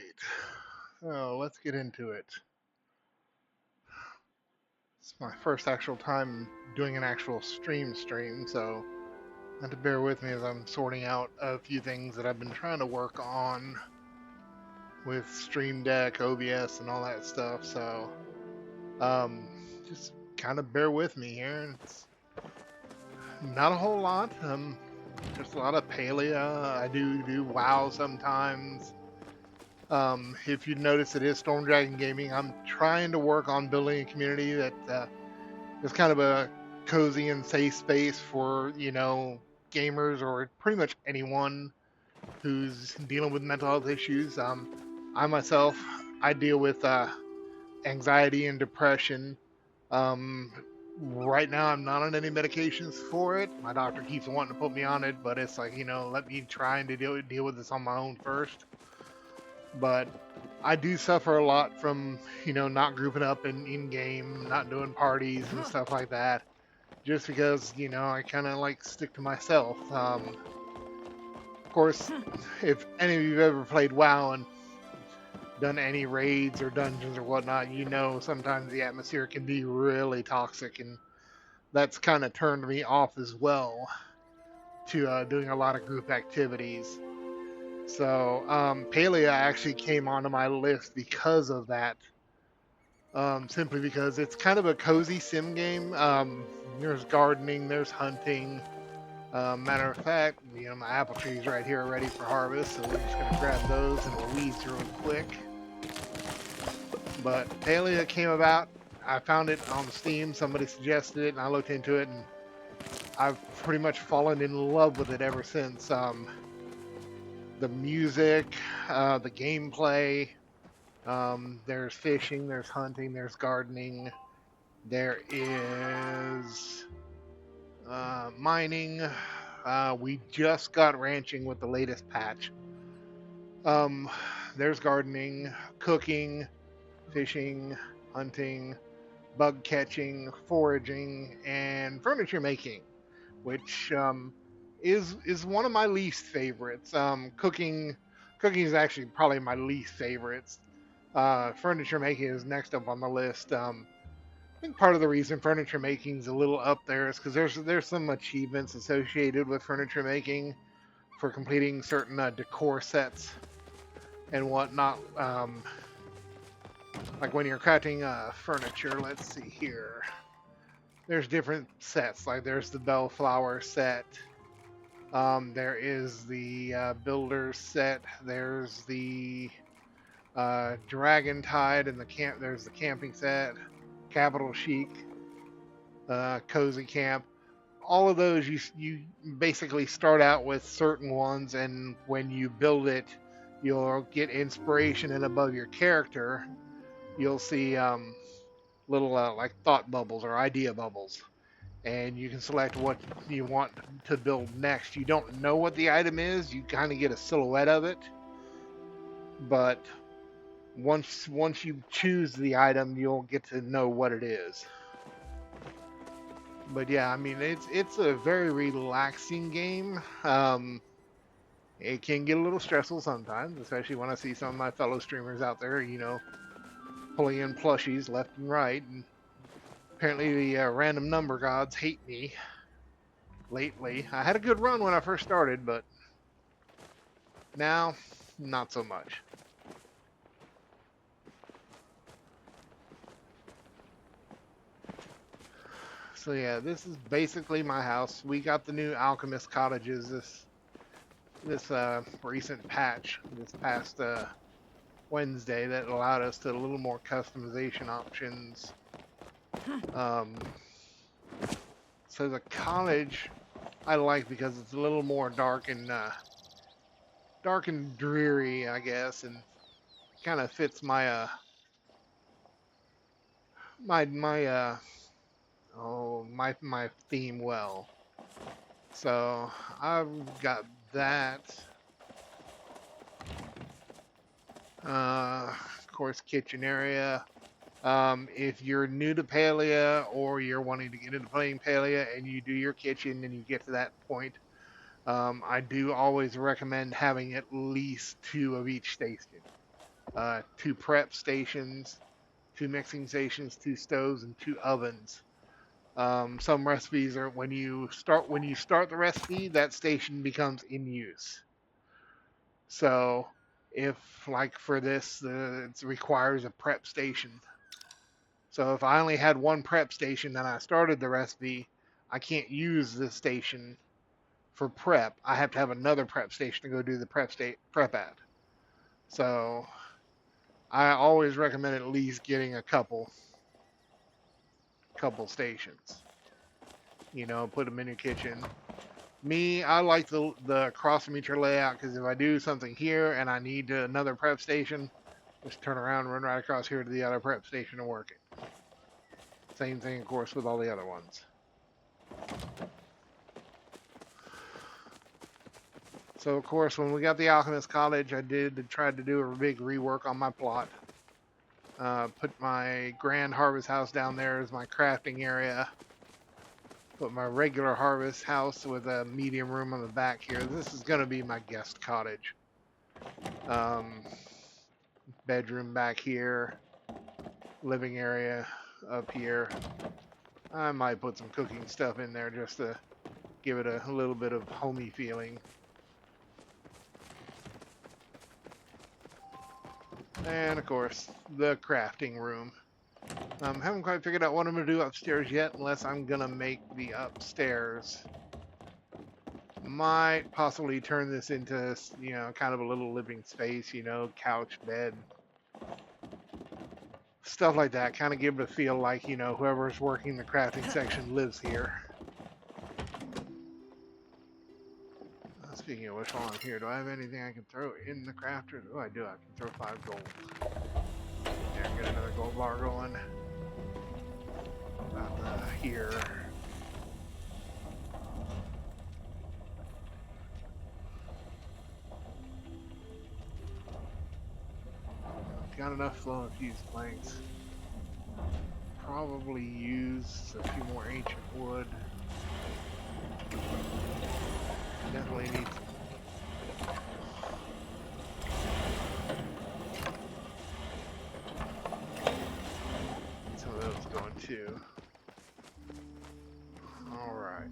right. So let's get into it. It's my first actual time doing an actual stream, so have to bear with me as I'm sorting out a few things that I've been trying to work on with Stream Deck, OBS, and all that stuff. So um, just kind of bear with me here. It's not a whole lot. Just a lot of Palea. I do WoW sometimes. If you notice, it is Stormdragon Gaming. I'm trying to work on building a community that is kind of a cozy and safe space for, gamers or pretty much anyone who's dealing with mental health issues. I myself, I deal with anxiety and depression. Um, right now, I'm not on any medications for it. My doctor keeps wanting to put me on it, but it's like, let me try and deal with this on my own first. But I do suffer a lot from, not grouping up in game, not doing parties and stuff like that, just because, I kind of like stick to myself. Of course, if any of you have ever played WoW and done any raids or dungeons or whatnot, sometimes the atmosphere can be really toxic, and that's kind of turned me off as well to doing a lot of group activities. So Palea actually came onto my list because of that. Simply because it's kind of a cozy sim game. There's gardening, there's hunting. Matter of fact, my apple trees right here are ready for harvest, so we're just gonna grab those and we'll weed through them quick. But Palea came about. I found it on Steam. Somebody suggested it, and I looked into it, and I've pretty much fallen in love with it ever since. The music, the gameplay. There's fishing, there's hunting, there's gardening, there is mining. We just got ranching with the latest patch. Um, there's gardening, cooking, fishing, hunting, bug catching, foraging, and furniture making, which is one of my least favorites. Cooking is actually probably my least favorites. Furniture making is next up on the list. I think part of the reason furniture making is a little up there is because there's some achievements associated with furniture making for completing certain decor sets and whatnot. Like when you're crafting furniture, let's see here. There's different sets. Like there's the bellflower set. There is the builder set. There's the dragon tide and the camp. There's the camping set. Capital chic, cozy camp. All of those you basically start out with certain ones, and when you build it, you'll get inspiration, and above your character, you'll see little like thought bubbles or idea bubbles, and you can select what you want to build next. You don't know what the item is; you kind of get a silhouette of it, but once you choose the item, you'll get to know what it is. But yeah, I mean it's a very relaxing game. It can get a little stressful sometimes, especially when I see some of my fellow streamers out there, pulling in plushies left and right. And apparently the random number gods hate me lately. I had a good run when I first started, but now not so much. So yeah, this is basically my house. We got the new alchemist cottages this recent patch this past Wednesday that allowed us to a little more customization options. Um, so the cottage I like because it's a little more dark and dreary, I guess, and kind of fits my my my theme well. So I've got that. Of course, kitchen area. If you're new to Palea or you're wanting to get into playing Palea and you do your kitchen and you get to that point, I do always recommend having at least 2 of each station. 2 prep stations, 2 mixing stations, 2 stoves, and 2 ovens. Some recipes are when you start the recipe, that station becomes in use. So if like for this, it requires a prep station. So if I only had one prep station and I started the recipe, I can't use this station for prep. I have to have another prep station to go do the prep at. So I always recommend at least getting a couple stations. You know, put them in your kitchen. Me, I like the cross meter layout because if I do something here and I need another prep station, just turn around, run right across here to the other prep station and work it. Same thing, of course, with all the other ones. So, of course, when we got the Alchemist Cottage, I tried to do a big rework on my plot. Put my Grand Harvest House down there as my crafting area. Put my regular harvest house with a medium room on the back here. This is going to be my guest cottage. Bedroom back here. Living area up here. I might put some cooking stuff in there just to give it a little bit of homey feeling. And of course, the crafting room. Haven't quite figured out what I'm going to do upstairs yet, unless I'm going to make the upstairs. Might possibly turn this into, you know, kind of a little living space, you know, couch, bed, stuff like that. Kind of give it a feel like, you know, whoever's working the crafting section lives here. Speaking of which, while I'm here, do I have anything I can throw in the crafter? Oh, I do. I can throw 5 gold. There, get another gold bar going. About here. Got enough flowing fuse planks. Probably use a few more ancient wood. Definitely need some of those going too. Alright.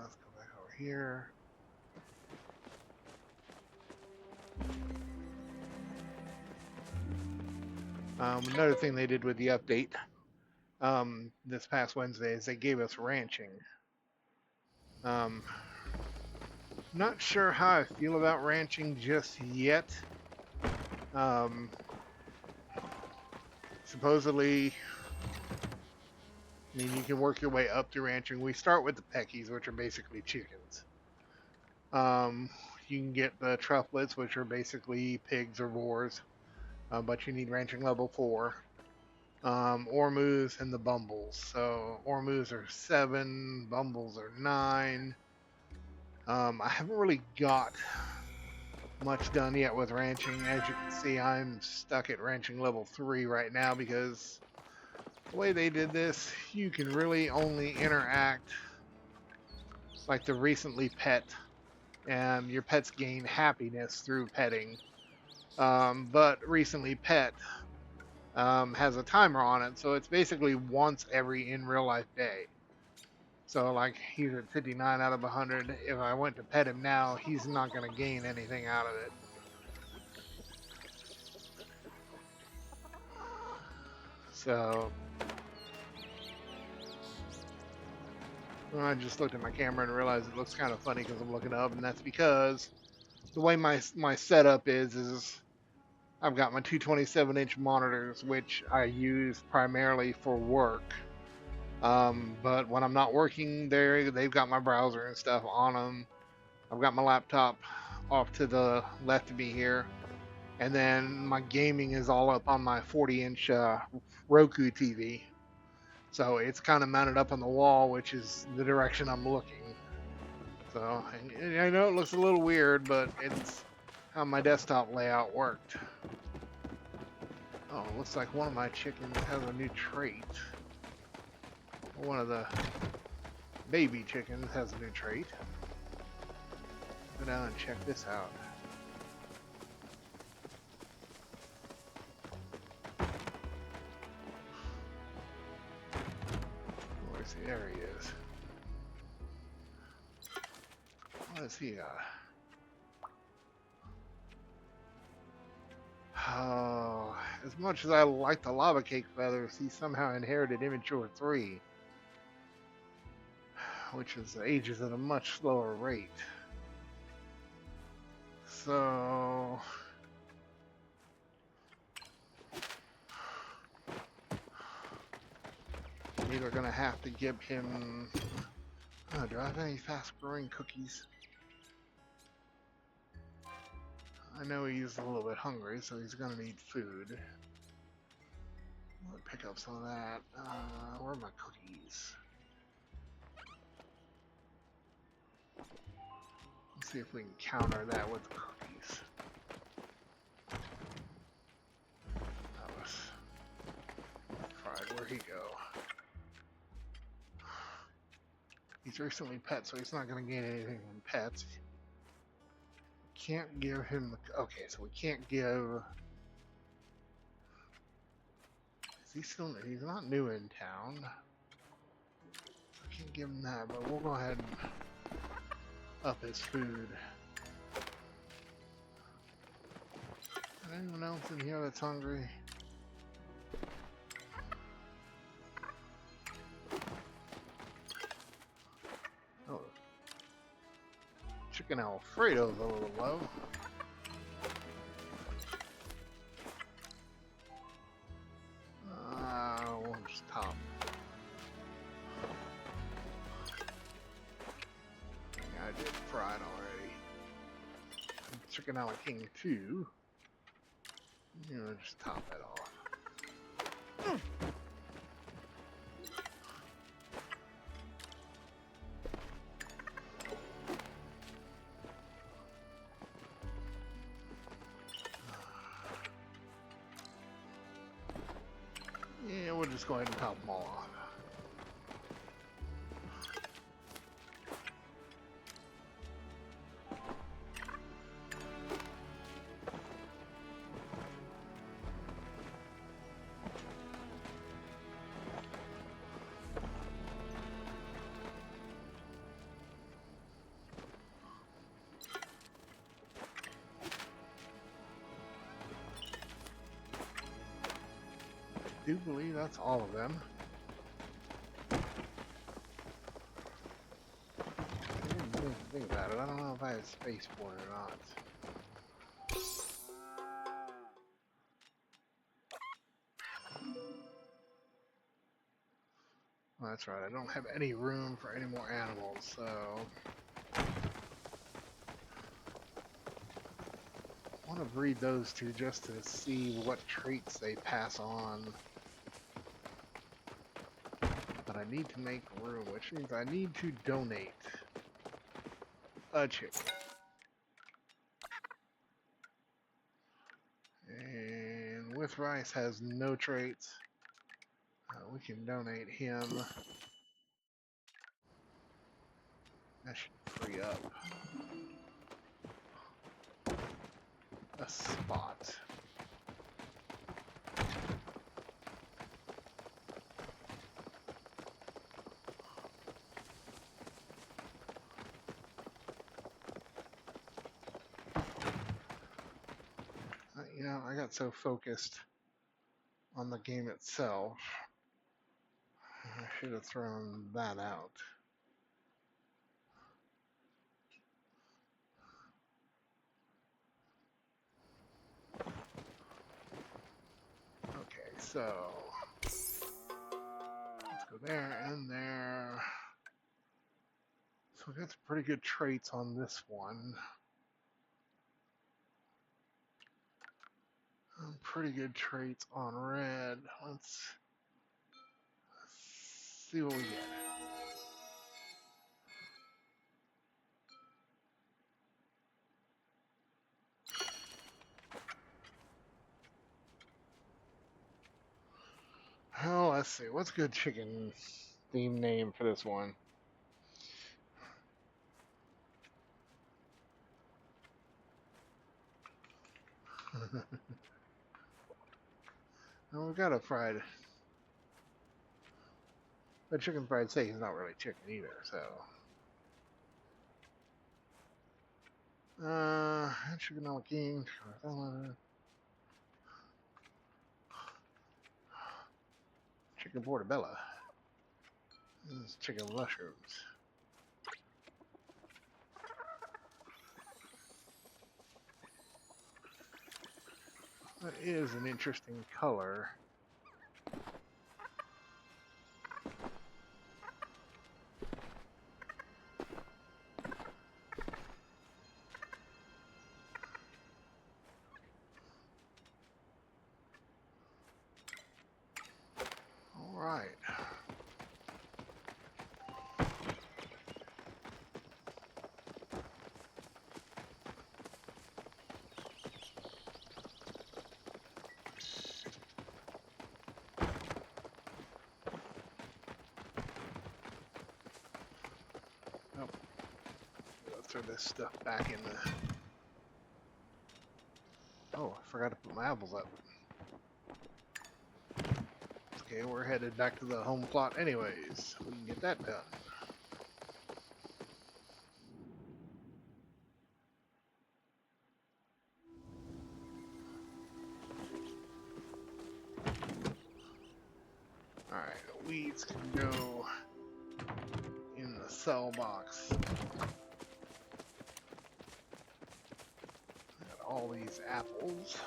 Let's go back over here. Another thing they did with the update this past Wednesday is they gave us ranching. Not sure how I feel about ranching just yet. Supposedly, I mean, you can work your way up to ranching. We start with the peckies, which are basically chickens. You can get the trufflets, which are basically pigs or boars, but you need ranching level 4. Ormus and the bumbles. So Ormus are 7, bumbles are 9. I haven't really got much done yet with ranching. As you can see, I'm stuck at ranching level 3 right now because the way they did this, you can really only interact like the recently pet, and your pets gain happiness through petting. But recently pet has a timer on it, so it's basically once every in real life day. So like he's at 59 out of 100. If I went to pet him now, he's not going to gain anything out of it. So I just looked at my camera and realized it looks kind of funny because I'm looking up, and that's because the way my setup is I've got my 227-inch monitors, which I use primarily for work. But when I'm not working there, they've got my browser and stuff on them. I've got my laptop off to the left of me here. And then my gaming is all up on my 40-inch Roku TV. So it's kind of mounted up on the wall, which is the direction I'm looking. So and I know it looks a little weird, but it's how my desktop layout worked. Oh, looks like one of my chickens has a new trait. One of the baby chickens has a new trait. Go down and check this out. Where's he? There he is. What is he? Oh, as much as I like the lava cake feathers, he somehow inherited immature 3, which is ages at a much slower rate. So I'm either gonna have to give him. Oh, do I have any fast-growing cookies? I know he's a little bit hungry, so he's gonna need food. I'll pick up some of that. Where are my cookies? Let's see if we can counter that with cookies. That was fried. Where'd he go? He's recently pet, so he's not gonna gain anything from pets. Can't give him the. Okay, so we can't give. Is he still? He's not new in town. I can't give him that, but we'll go ahead and up his food. Anyone else in here that's hungry? Oh, chicken Alfredo's a little low. We'll just top. Yeah, I did fried already. Chicken a la king 2. You know, just top it off. Yeah, we'll just go ahead and top them all off. I do believe that's all of them. I didn't really think about it. I don't know if I have space for it or not. Well, that's right. I don't have any room for any more animals, so I want to breed those two just to see what traits they pass on. But I need to make room, which means I need to donate a chicken. And with rice has no traits. We can donate him. That should free up a spot. You know, I got so focused on the game itself, I should have thrown that out. Okay, so let's go there and there. So we got some pretty good traits on this one. Pretty good traits on red. Let's see what we get. see, what's a good chicken theme name for this one? Well, we've got a fried, but chicken fried steak is not really chicken either, so. Chicken on king. Chicken portobello. This is chicken mushrooms. That is an interesting color. All right. Oh, let's throw this stuff back in the. Oh, I forgot to put my apples up. Okay, we're headed back to the home plot anyways. We can get that done. Alright, weeds can go in the cell box. Got all these apples.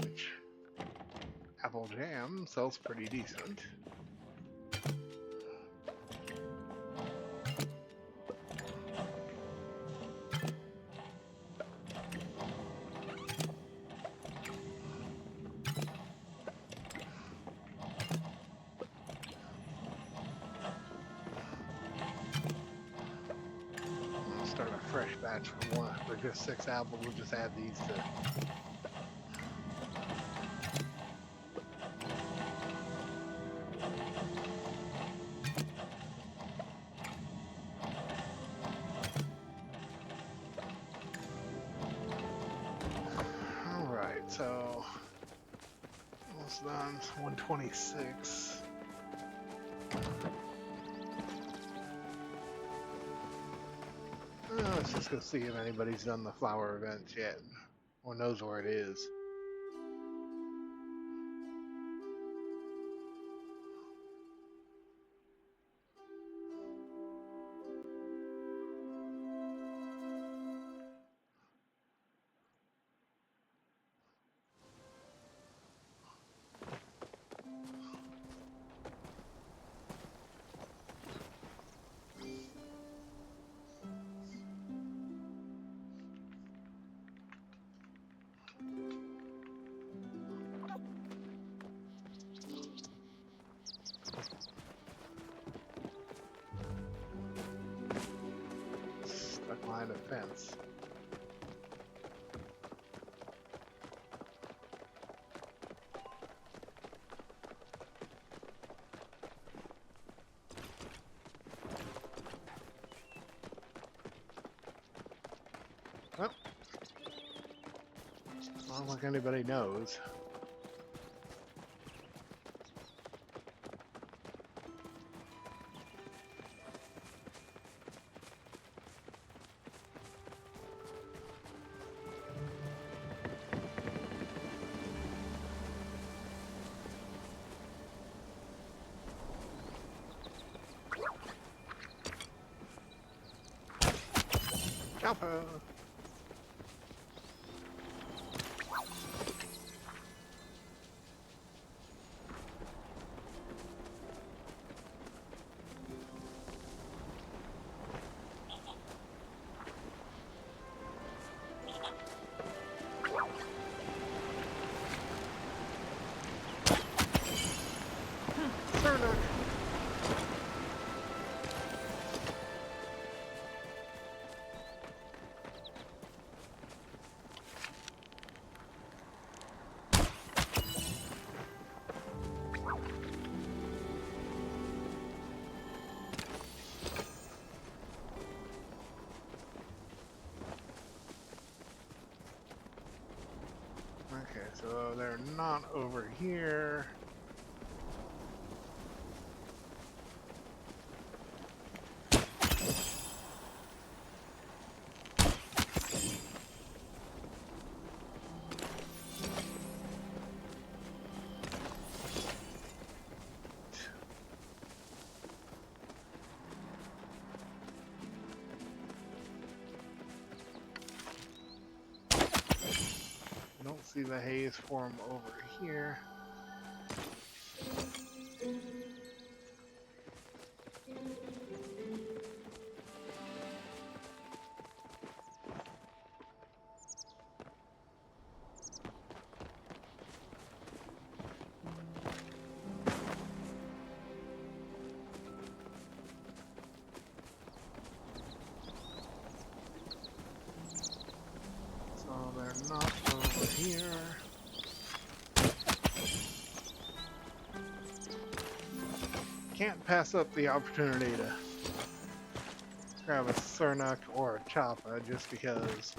Which apple jam sells pretty decent. I'll start a fresh batch for one. For just 6 apples, we'll just add these to. So, almost done. 126. Let's just go see if anybody's done the flower events yet, or knows where it is. Stuck behind a fence. Well, I don't think anybody knows. Chopper! Turner! they're not over here. Don't see the haze form over here. So they're not over here. Can't pass up the opportunity to grab a Cernuck or a Choppa just because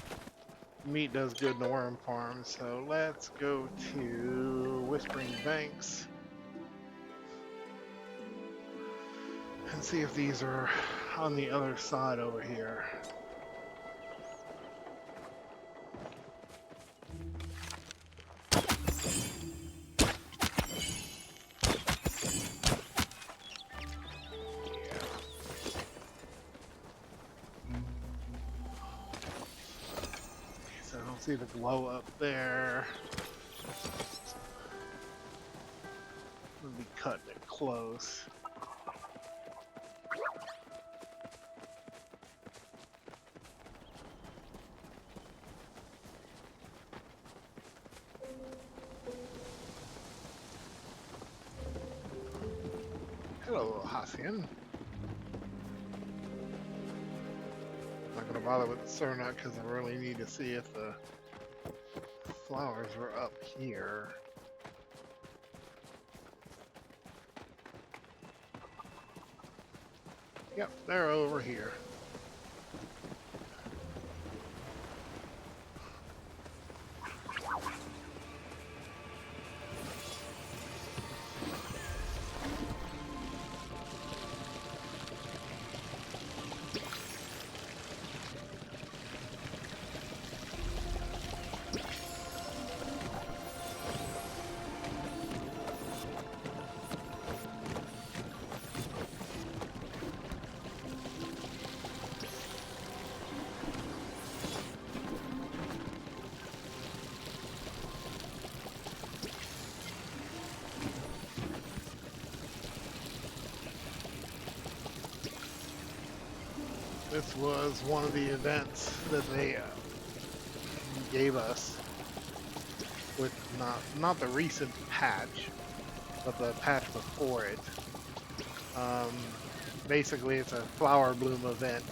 meat does good in the worm farm. So let's go to Whispering Banks and see if these are on the other side over here. So I don't see the glow up there. We'll be cutting it close. Hello, Hassian. Not gonna bother with the Cernuck because I really need to see if the flowers were up here. Yep, they're over here. This was one of the events that they gave us with not the recent patch, but the patch before it. Basically, it's a flower bloom event.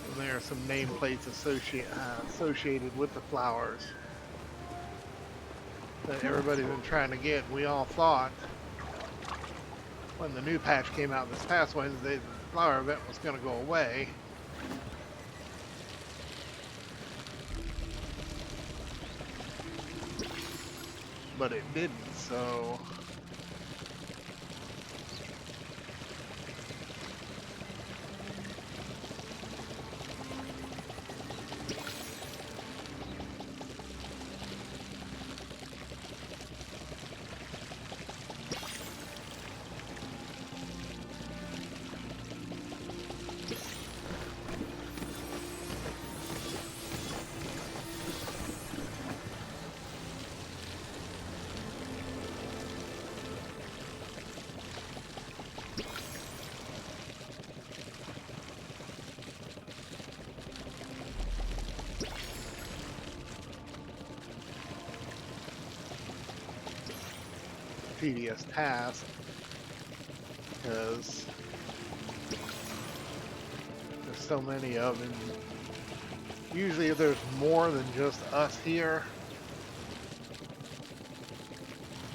And there are some nameplates associated with the flowers that everybody's been trying to get. We all thought when the new patch came out this past Wednesday, the flower event was going to go away. But it didn't, so tedious task because there's so many of them. Usually if there's more than just us here,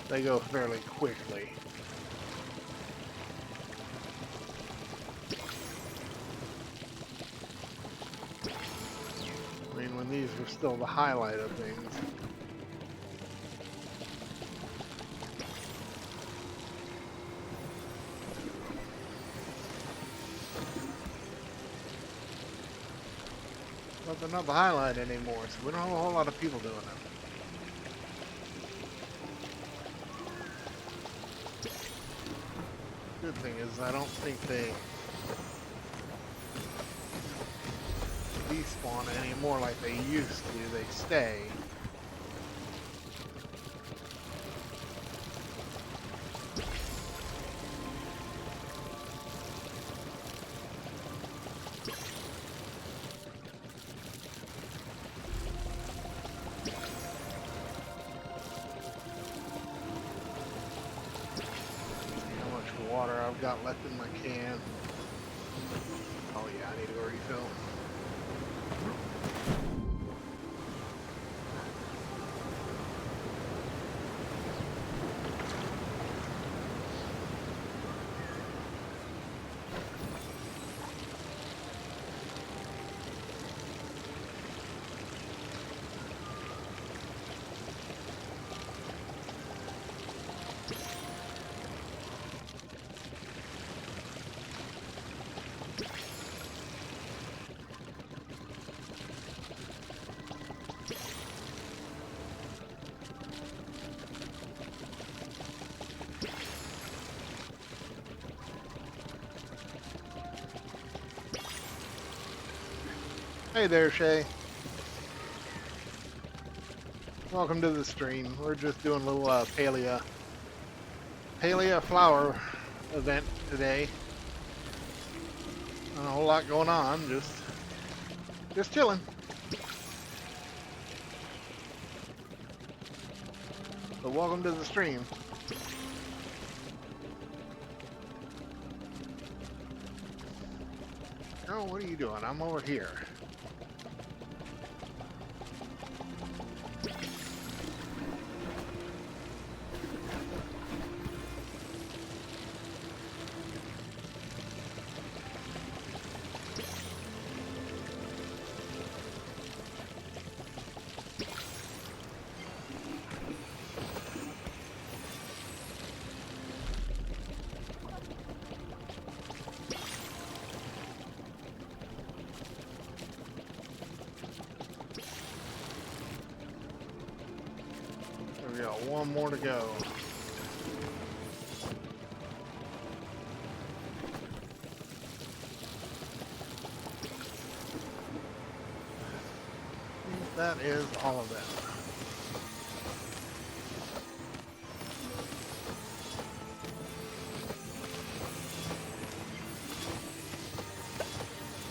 they go fairly quickly. mean, when these were still the highlight of things. But they're not the highlight anymore, so we don't have a whole lot of people doing it. Good thing is I don't think they despawn anymore like they used to. They stay. Water I've got left in my can. Oh yeah, I need to go refill. Hey there, Shay. Welcome to the stream. We're just doing a little Palea flower event today. Not a whole lot going on, just chilling. So welcome to the stream. Oh, what are you doing? I'm over here. We got one more to go. That is all of them.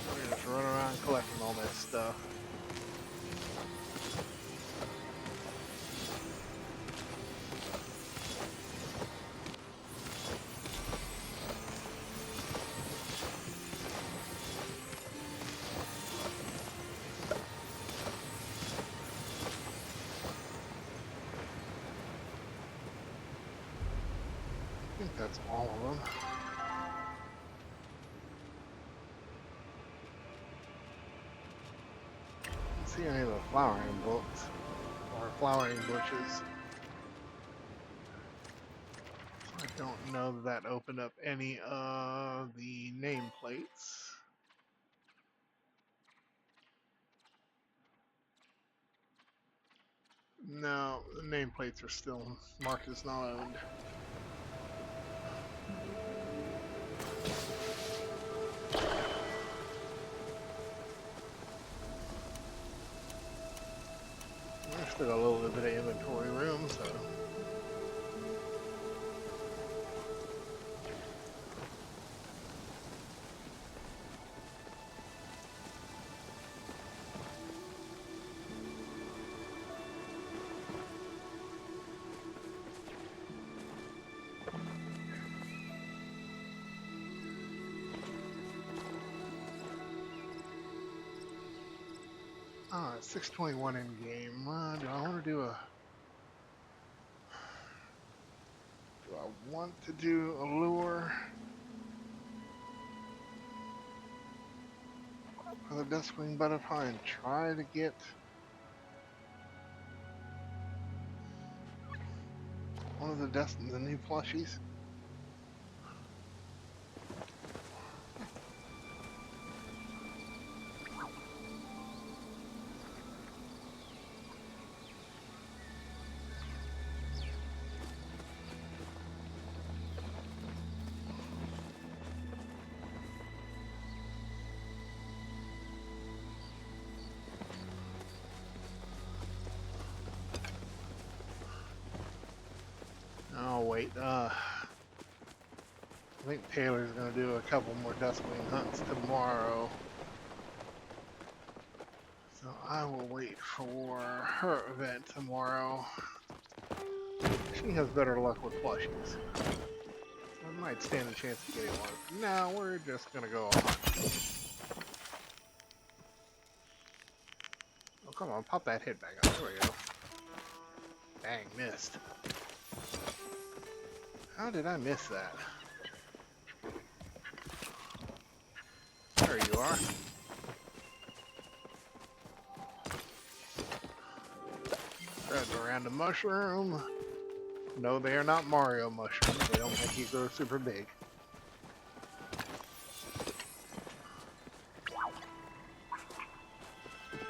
We're just running around collecting all this stuff. I think that's all of them. I don't see any of the flowering books or flowering bushes. I don't know that opened up any of the nameplates. No, the nameplates are still marked as not owned. I've still got a little bit of inventory room, so. Ah, 621 in game. Do I want to do a? Do I want to do a lure? for the Duskwing Butterfly and try to get one of the new plushies. Oh wait, I think Taylor's gonna do a couple more Duskwing hunts tomorrow. So I will wait for her event tomorrow. She has better luck with plushies. I might stand a chance of getting one. No, we're just gonna go on. Oh, come on, pop that hit back up. There we go. Dang, missed. How did I miss that? There you are. Grab a random mushroom. No, they are not Mario mushrooms. They don't make you grow super big.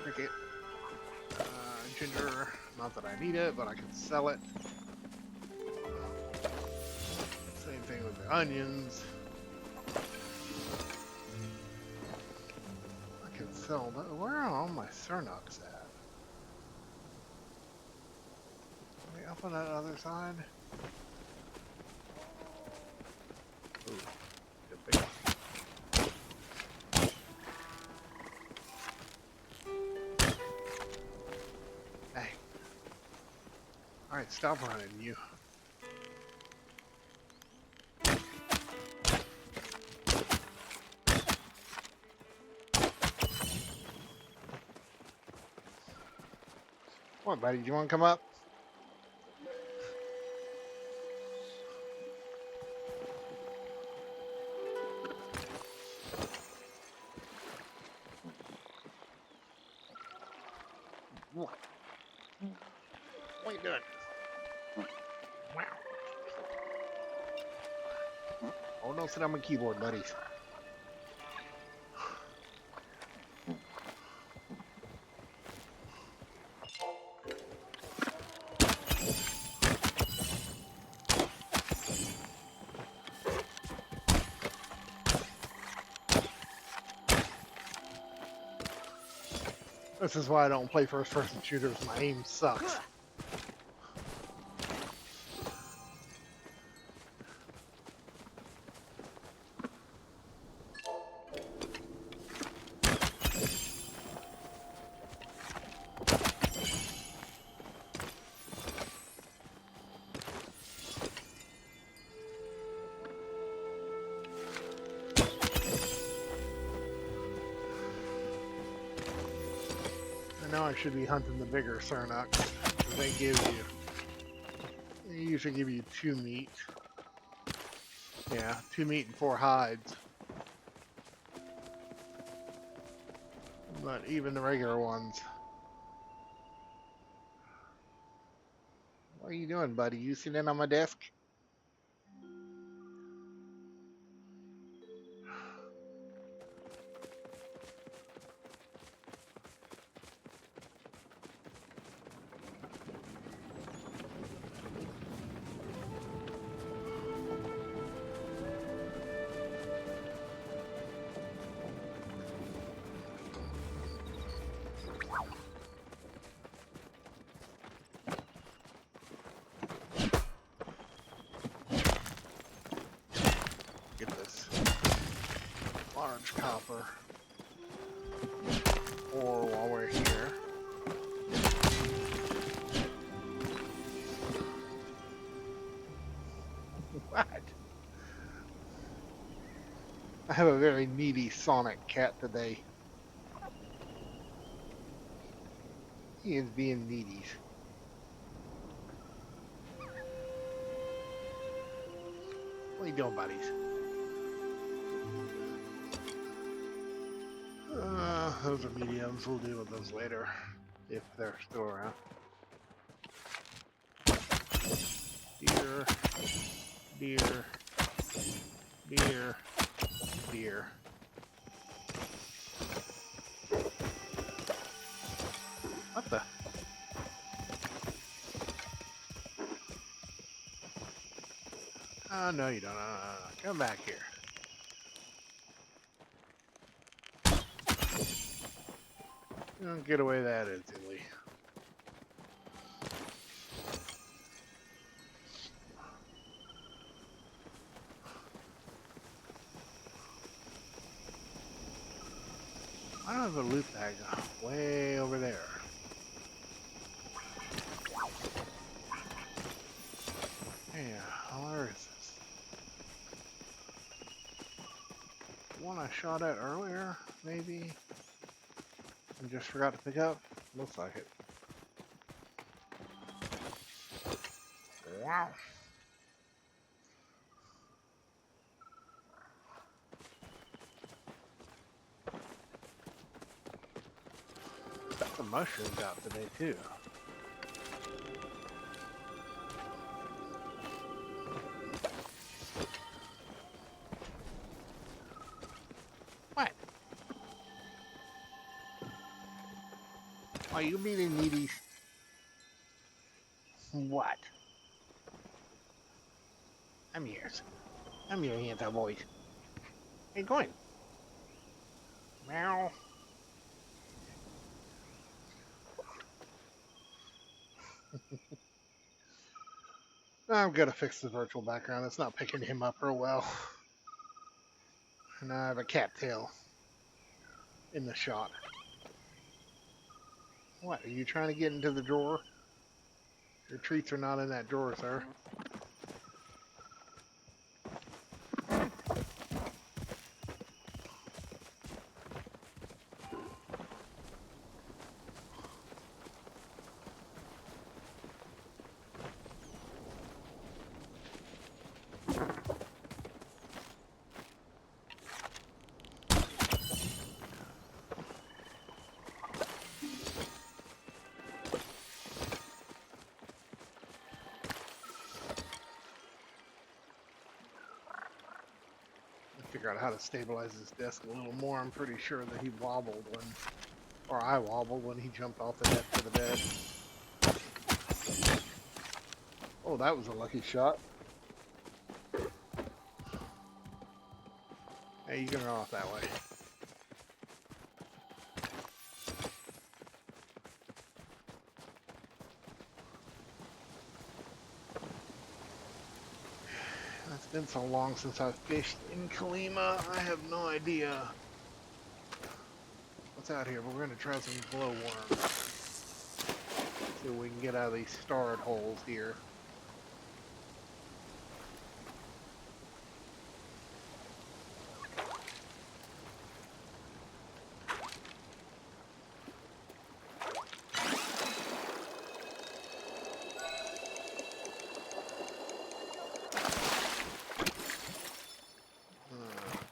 Cricket. Ginger. Not that I need it, but I can sell it. Same thing with the onions. I can sell that. Where are all my Cernucks at? Up on that other side. Ooh, good big. Hey. Alright, stop running, you. Come on, buddy, do you want to come up? What are you doing? Wow. Oh, don't sit on my keyboard, buddies. This is why I don't play first-person shooters. My aim sucks. Now I should be hunting the bigger Cernucks. They usually give you 2 meat. Yeah, 2 meat and 4 hides. But even the regular ones. What are you doing, buddy? You sitting on my desk? Get this large copper ore while we're here. What? I have a very needy Sonic cat today. He is being needy. What are you doing, buddies? those are mediums. We'll deal with those later, if they're still around. Deer, deer, deer, deer. What the? Oh, no, you don't. Come back here. You don't get away that easily. I don't have a loot bag way over there. Yeah, where is this? One I shot at earlier, maybe? And just forgot to pick up? Looks like it. Wow. Got some mushrooms out today, too. What? Are you meaning needies? What? I'm yours. I'm your hands up, boys. Where you going? Meow. I'm gonna fix the virtual background. It's not picking him up real well. And I have a cattail in the shot. What, are you trying to get into the drawer? Your treats are not in that drawer, sir. Figure out how to stabilize this desk a little more. I'm pretty sure that he wobbled when, or I wobbled when he jumped off the desk to the bed. Oh, that was a lucky shot. Hey, you can run off that way. It's been so long since I've fished in Kalima, I have no idea what's out here, but we're going to try some glowworms. See if we can get out of these starred holes here.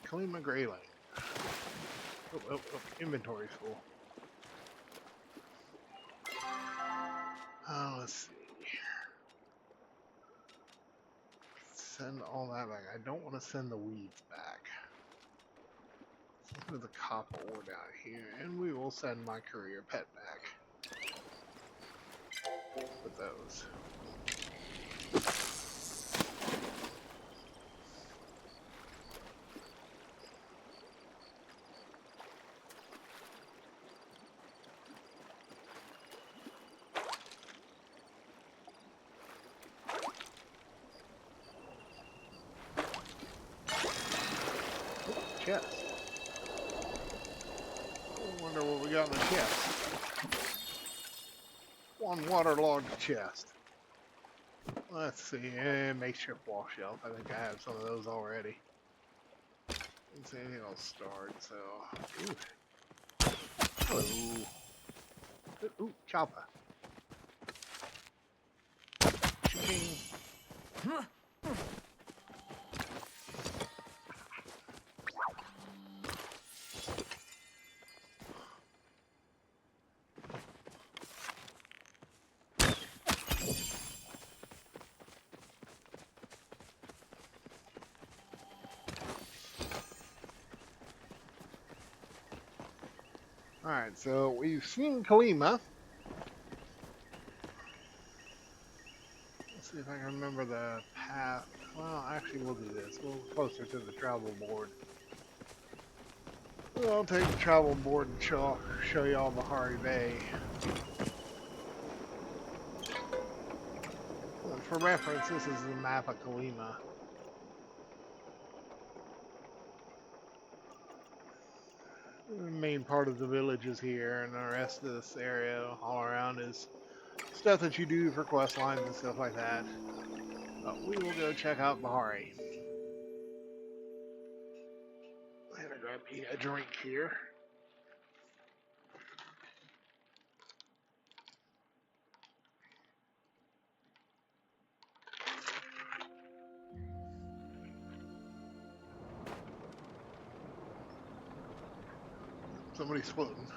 Kalima Grayling. Oh, inventory's full. Let's see. Send all that back. I don't want to send the weeds back. Let's move the copper ore down here, and we will send my courier pet back. With those. Chest. I wonder what we got in the chest. One waterlogged chest. Let's see. Makeshift wall shelf. I think I have some of those already. Didn't see anything else starred, so. Ooh. Hello. Ooh, chopper. Ching. Alright, so we've seen Kalima. Let's see if I can remember the path. Well, actually, we'll do this. We'll go closer to the travel board. I'll take the travel board and show y'all Bahari Bay. For reference, this is the map of Kalima. The main part of the village is here, and the rest of this area all around is stuff that you do for quest lines and stuff like that. But we will go check out Bahari. I'm gonna grab me a drink here. Somebody's floating.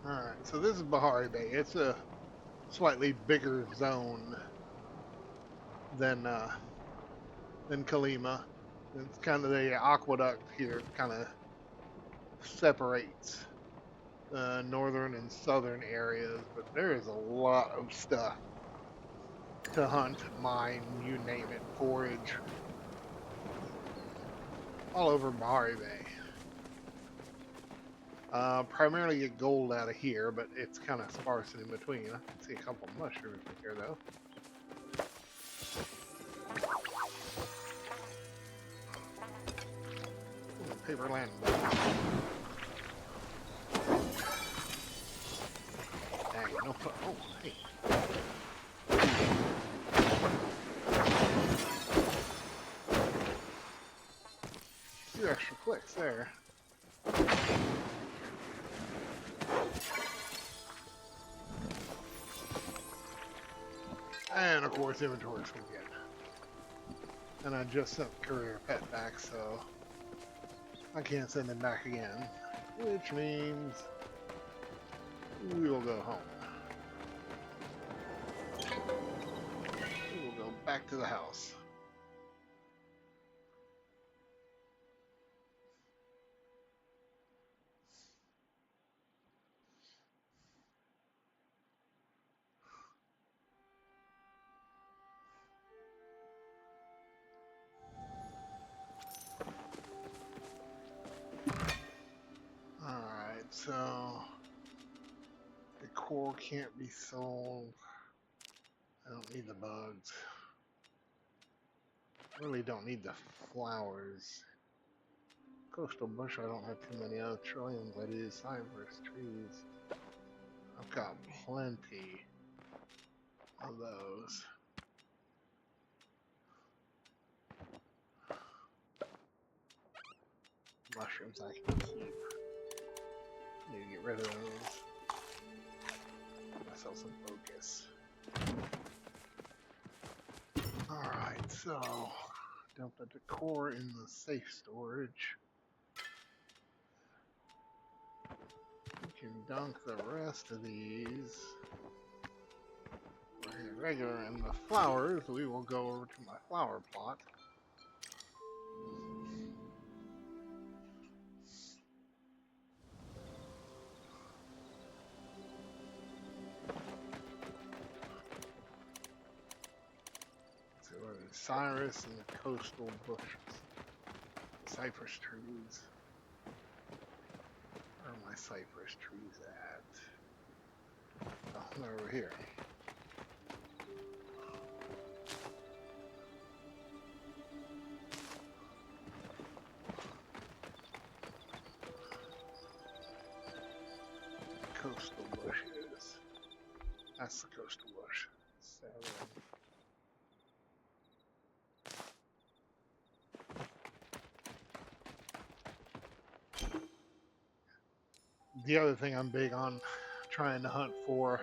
Alright, so this is Bahari Bay. It's a slightly bigger zone than Kalima. It's kind of the aqueduct here, kind of separates northern and southern areas, but there is a lot of stuff to hunt, mine, you name it, forage, all over Bahari Bay. Primarily get gold out of here, but it's kind of sparse in between. I can see a couple of mushrooms in here, though. Ooh, paper land. Dang, no fun. Oh, hey. A few extra clicks there. And of course, inventory's gonna get. And I just sent the courier pet back, so I can't send him back again. Which means we will go home. We will go back to the house. Alright, so the core can't be sold. I don't need the bugs. Really don't need the flowers. Coastal bush, I don't have too many of. Trilliums, I do. Cypress trees. I've got plenty of those. Mushrooms I can keep. Need to get rid of those. Give myself some focus. Alright, so dump the decor in the safe storage. We can dunk the rest of these. Regular and the flowers, we will go over to my flower plot. So the Cyrus and the coastal bushes. Cypress trees. Where are my cypress trees at? Oh, they're over here. Coastal bushes. That's the coastal bush. 7. The other thing I'm big on trying to hunt for,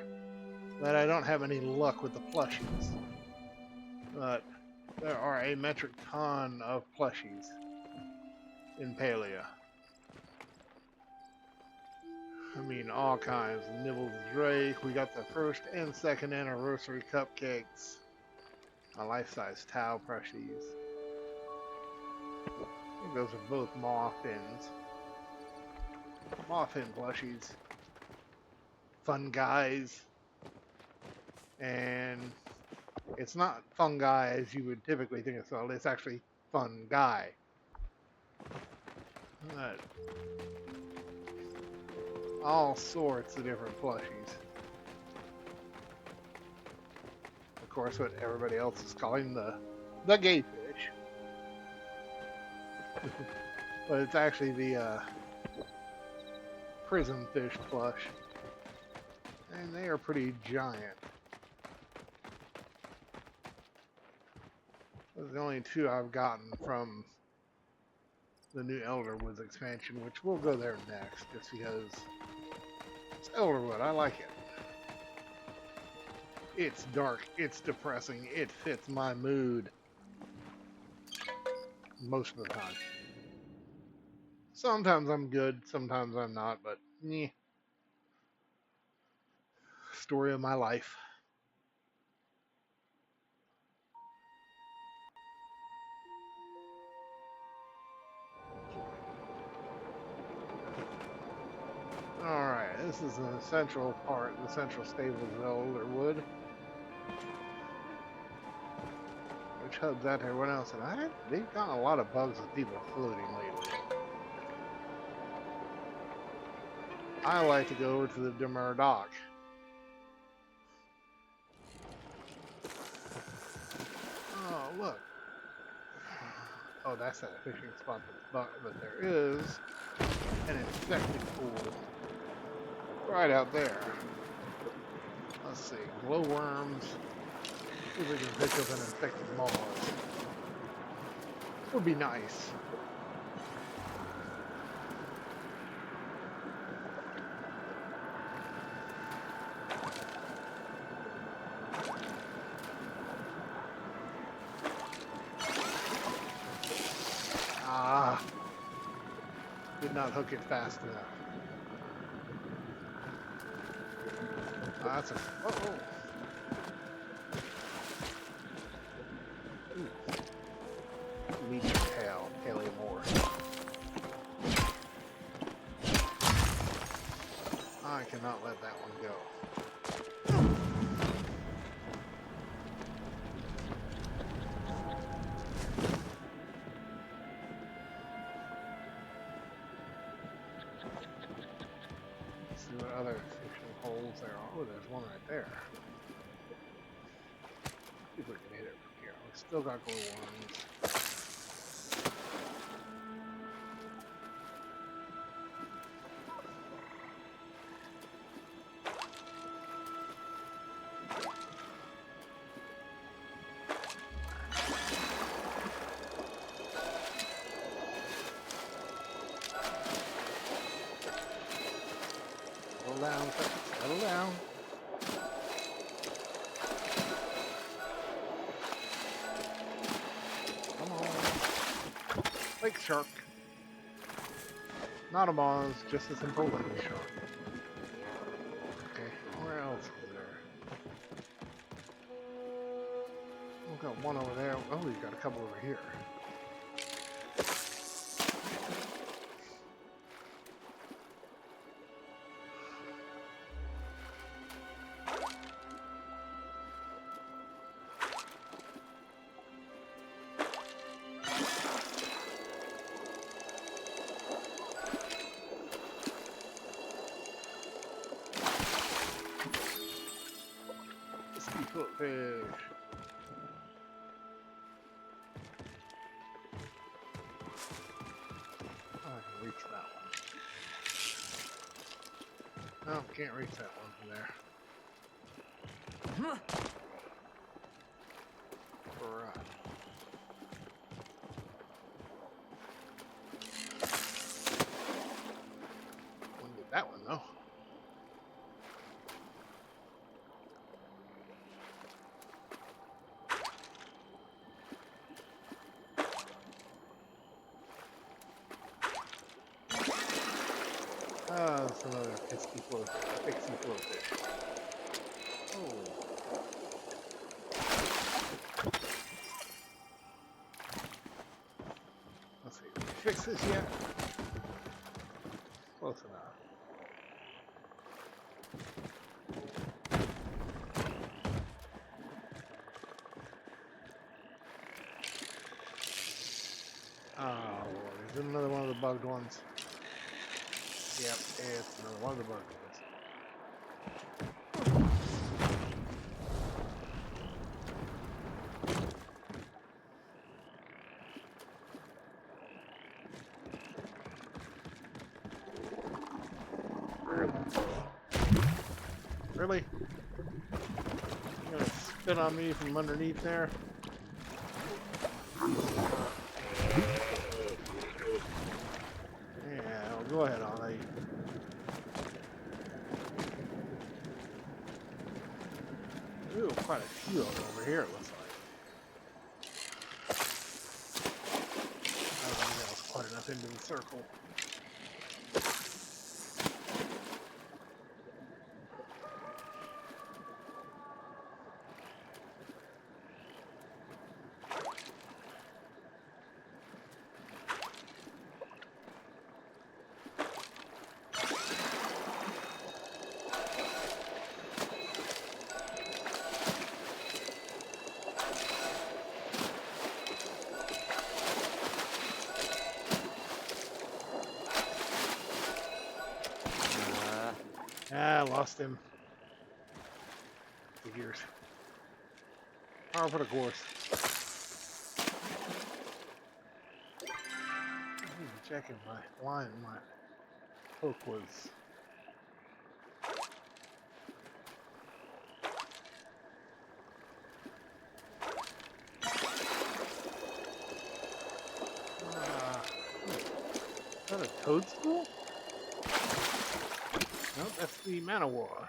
that I don't have any luck with the plushies, but there are a metric ton of plushies in Palia. I mean, all kinds. Nibbles Drake, we got the first and second anniversary cupcakes. My life-size Tau plushies. I think those are both Mothins. Mothin plushies. Fun guys. And it's not fun guy as you would typically think of it. It's actually fun guy. All sorts of different plushies. Of course, what everybody else is calling the gay fish. But it's actually the prism fish plush. And they are pretty giant. Those are the only two I've gotten from the new Elderwoods expansion, which we'll go there next, just because it's Elderwood. I like it. It's dark, it's depressing, it fits my mood. Most of the time. Sometimes I'm good, sometimes I'm not, but meh. Story of my life. Alright, this is the central part, the central stables of Elderwood. Which hubs out to everyone else, and they've gotten a lot of bugs with people floating lately. I like to go over to the Demur Dock. Oh, look. Oh, that's that fishing spot that's bugged, but there is an infected pool right out there. Let's see, glowworms. See if we can pick up an infected moth. Would be nice. Ah, did not hook it fast enough. That's a oh. Medium tail, more. I cannot let that one go. Let's see what other fishing holes there are. Oh, there's one right there. See if we can hit it from here. We still got glowworms. Settle down. Come on. Lake shark. Not a Moz, just a simple lake shark. Okay, where else is there? We've got one over there. Oh, we've got a couple over here. Fish. Oh, I can reach that one. No, can't reach that one from there. Right. Wouldn't get that one though. That's another pixie flowfish. Oh. fix this yet? Close enough. Oh, Lord. Is it another one of the bugged ones? Yep, it's another one of the bugged ones. Really? You're gonna spit on me from underneath there? Yeah, well, go ahead, Ollie. Ooh, quite a few of them over here, it looks like. I don't think that was quite enough into the circle. I lost him. Figures. Power for the course. Checking my line, my hook was. Is that a toadstool? Nope, that's the man-o-war.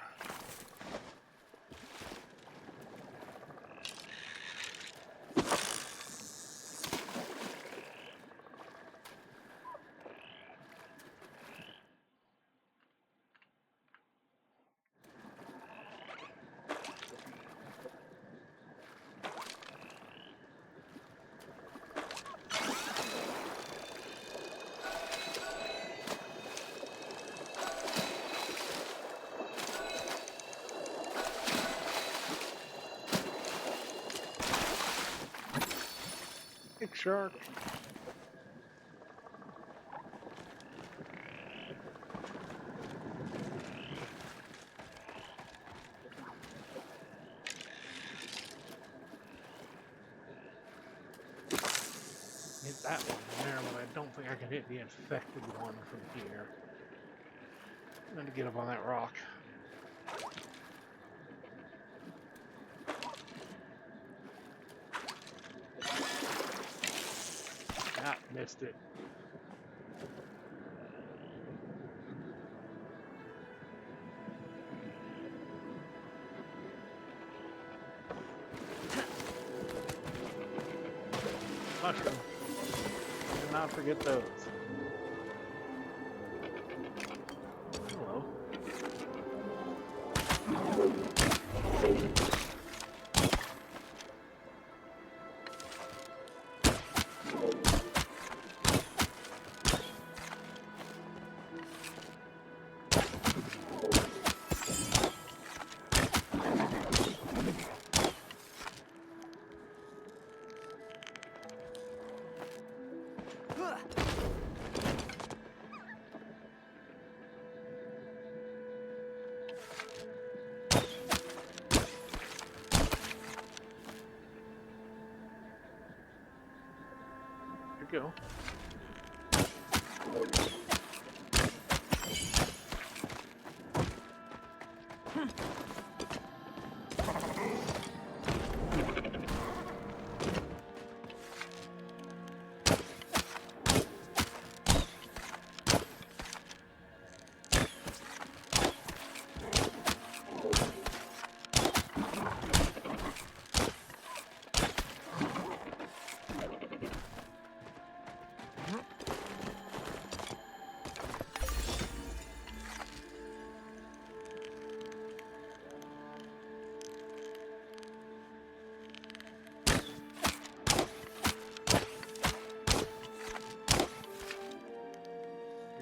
Big shark. Hit that one there, but I don't think I can hit the infected one from here. I'm going to get up on that rock. Ah, missed it. Mushroom. Do not forget those. Hello. Go.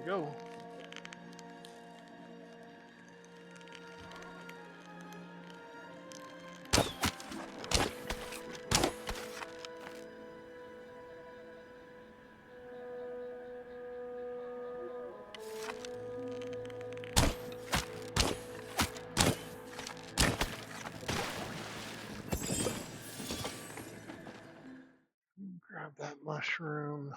go. Grab that mushroom.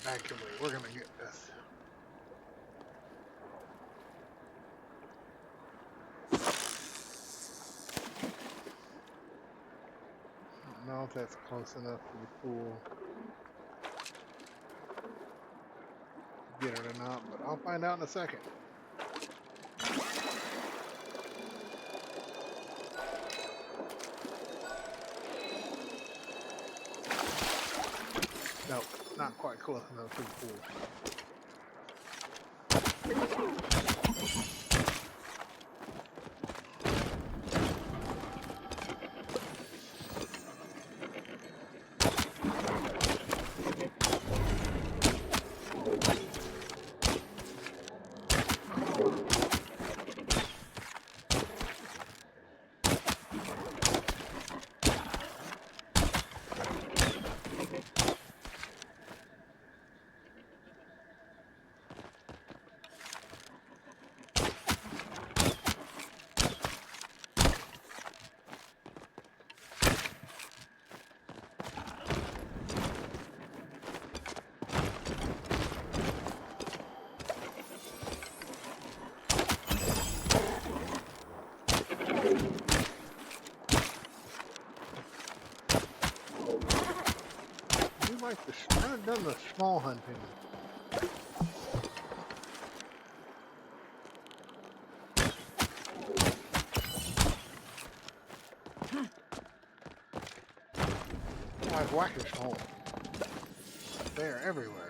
Back away. We're gonna get this. I don't know if that's close enough for the pool to get it or not, but I'll find out in a second. Nope, not quite close enough to the pool. I haven't done the small hunting. Like whack-a hole. They're everywhere.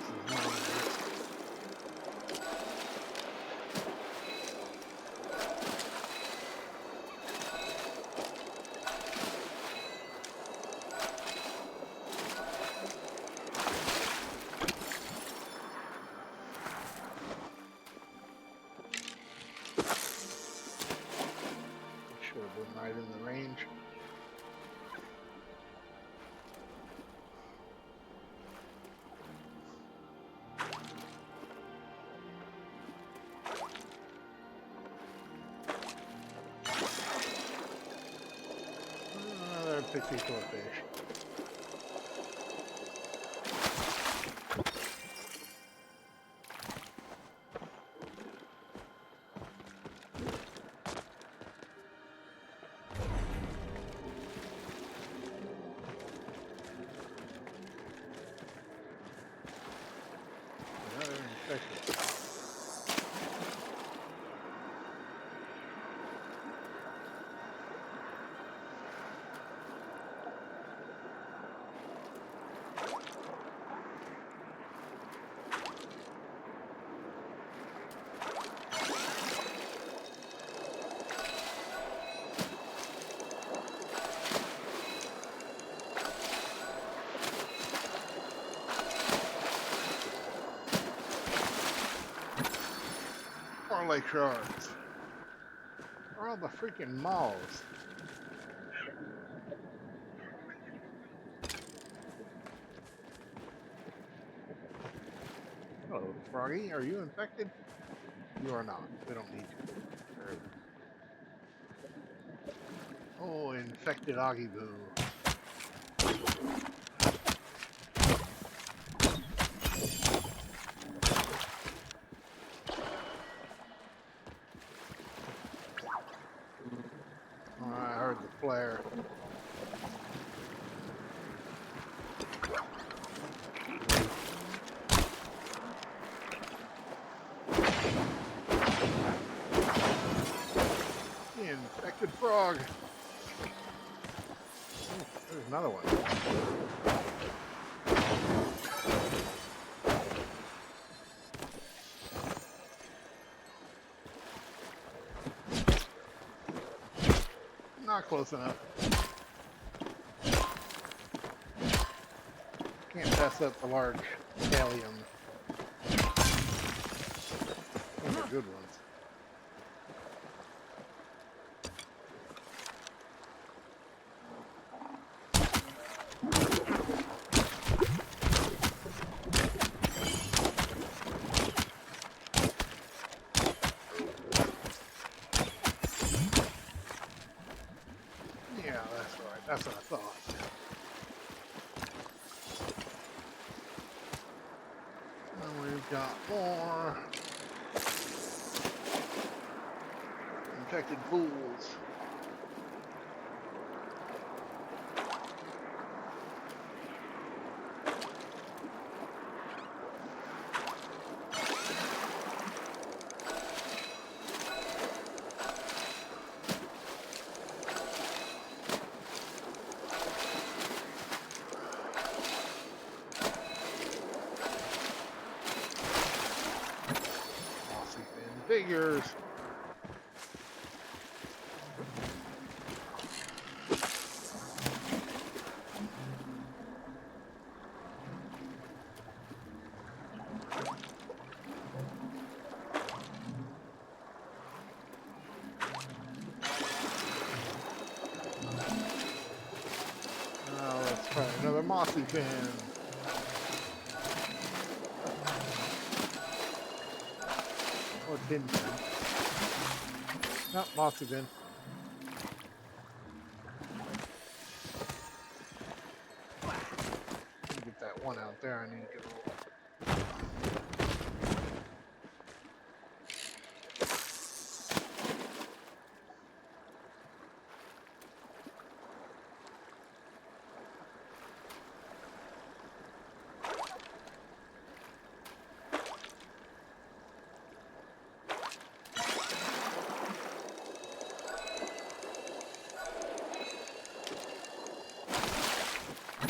is not it. Should have been right in the range. Another 54 fish. Another infected. More lake sharks. Where are all the freaking malls? Hello, Froggy. Are you infected? You are not. We don't need you. Oh, infected Augie Boo. Oh, I heard the flare. The infected frog. Oh, there's another one. Not close enough. Can't pass up the large galleons. Those are good ones. Yeah, that's right. That's what I thought. And we've got more infected fools. Mossy fin figures. Now let's try another mossy fin. Or tin fin. Not mossy fin. Get that one out there. I need to get a little.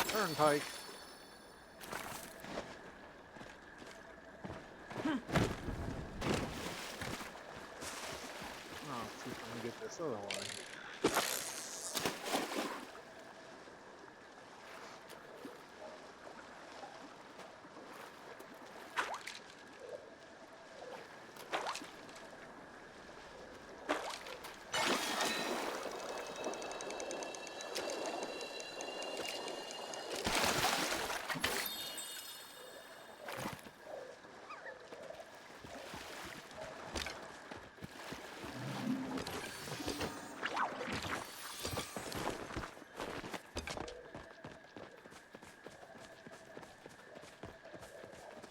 Turnpike. this other one.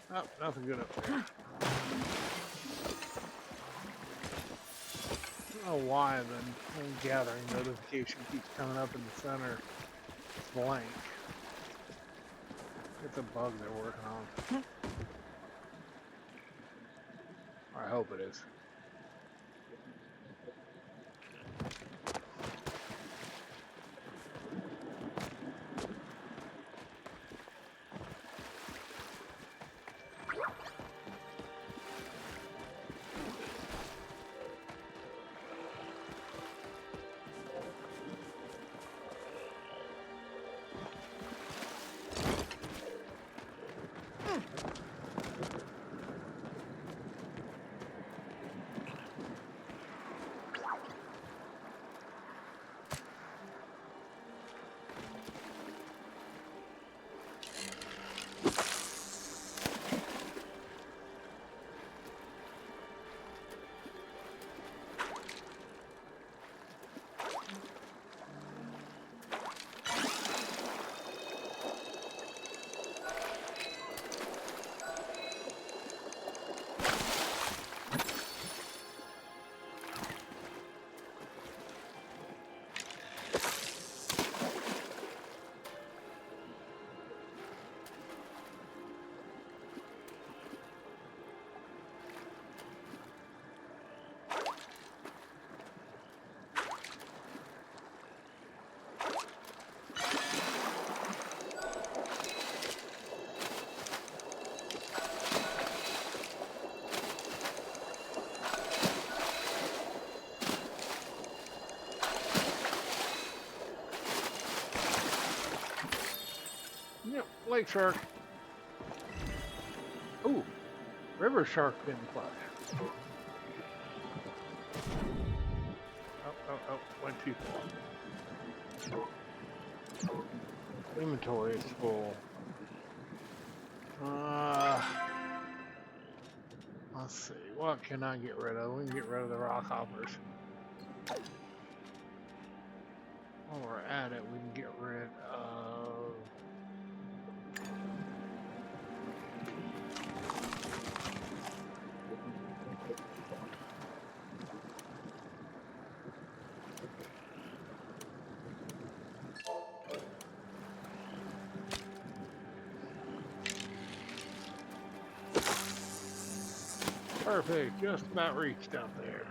Oh, nothing good up there. I don't know why the gathering notification keeps coming up in the center. It's blank. It's a bug they're working on. Or I hope it is. Yep, lake shark. Ooh, river shark fin flash. Oh, went too far. Inventory is full. Let's see, what can I get rid of? We can get rid of the rock hoppers. While we're at it, we can get rid of... Perfect, just about reached out there.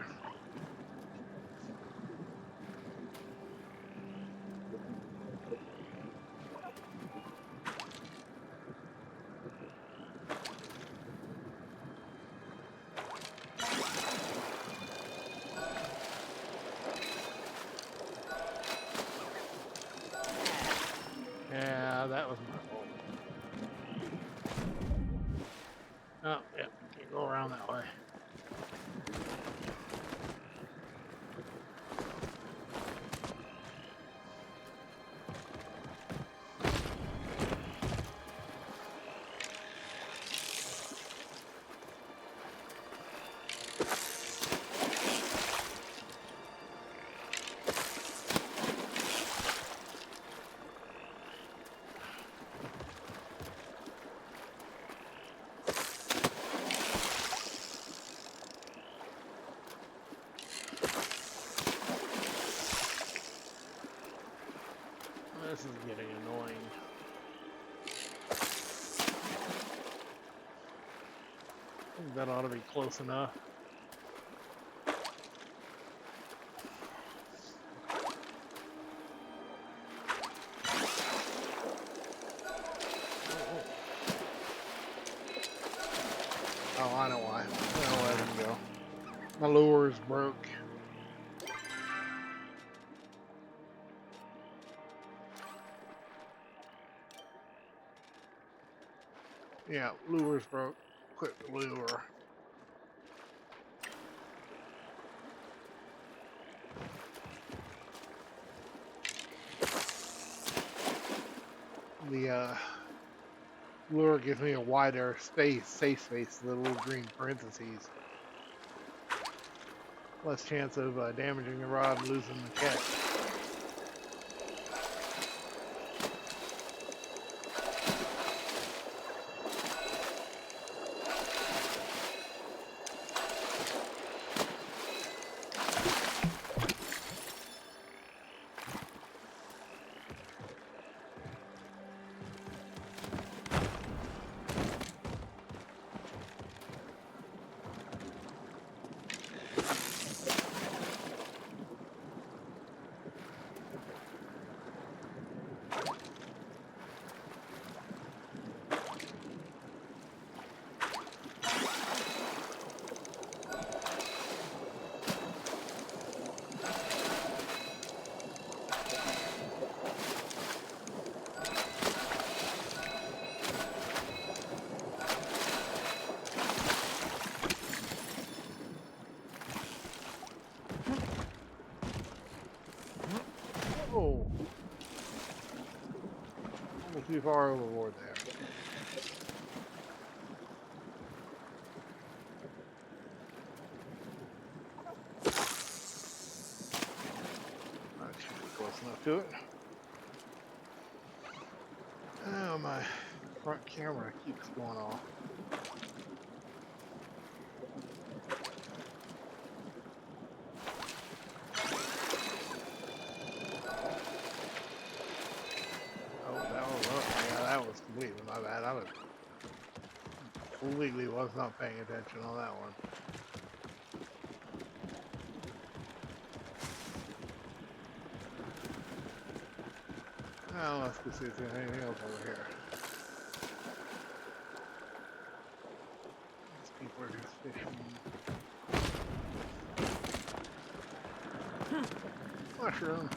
Yeah, that was my fault. Oh, yep, can't go around that way. This is getting annoying. I think that ought to be close enough. Oh, I know why. I'll let him go. My lure is broke. Yeah, lure's broke. Quit the lure. The lure gives me a wider space, safe space, the little green parentheses. Less chance of damaging the rod and losing the catch. Oh, almost too far overboard there. That should be close enough to it. Oh, my front camera keeps going off. Oh, that was yeah, that was completely my bad. I completely was not paying attention on that one. Now let's go see if there's anything else over here. These people are just fishing. Mushroom.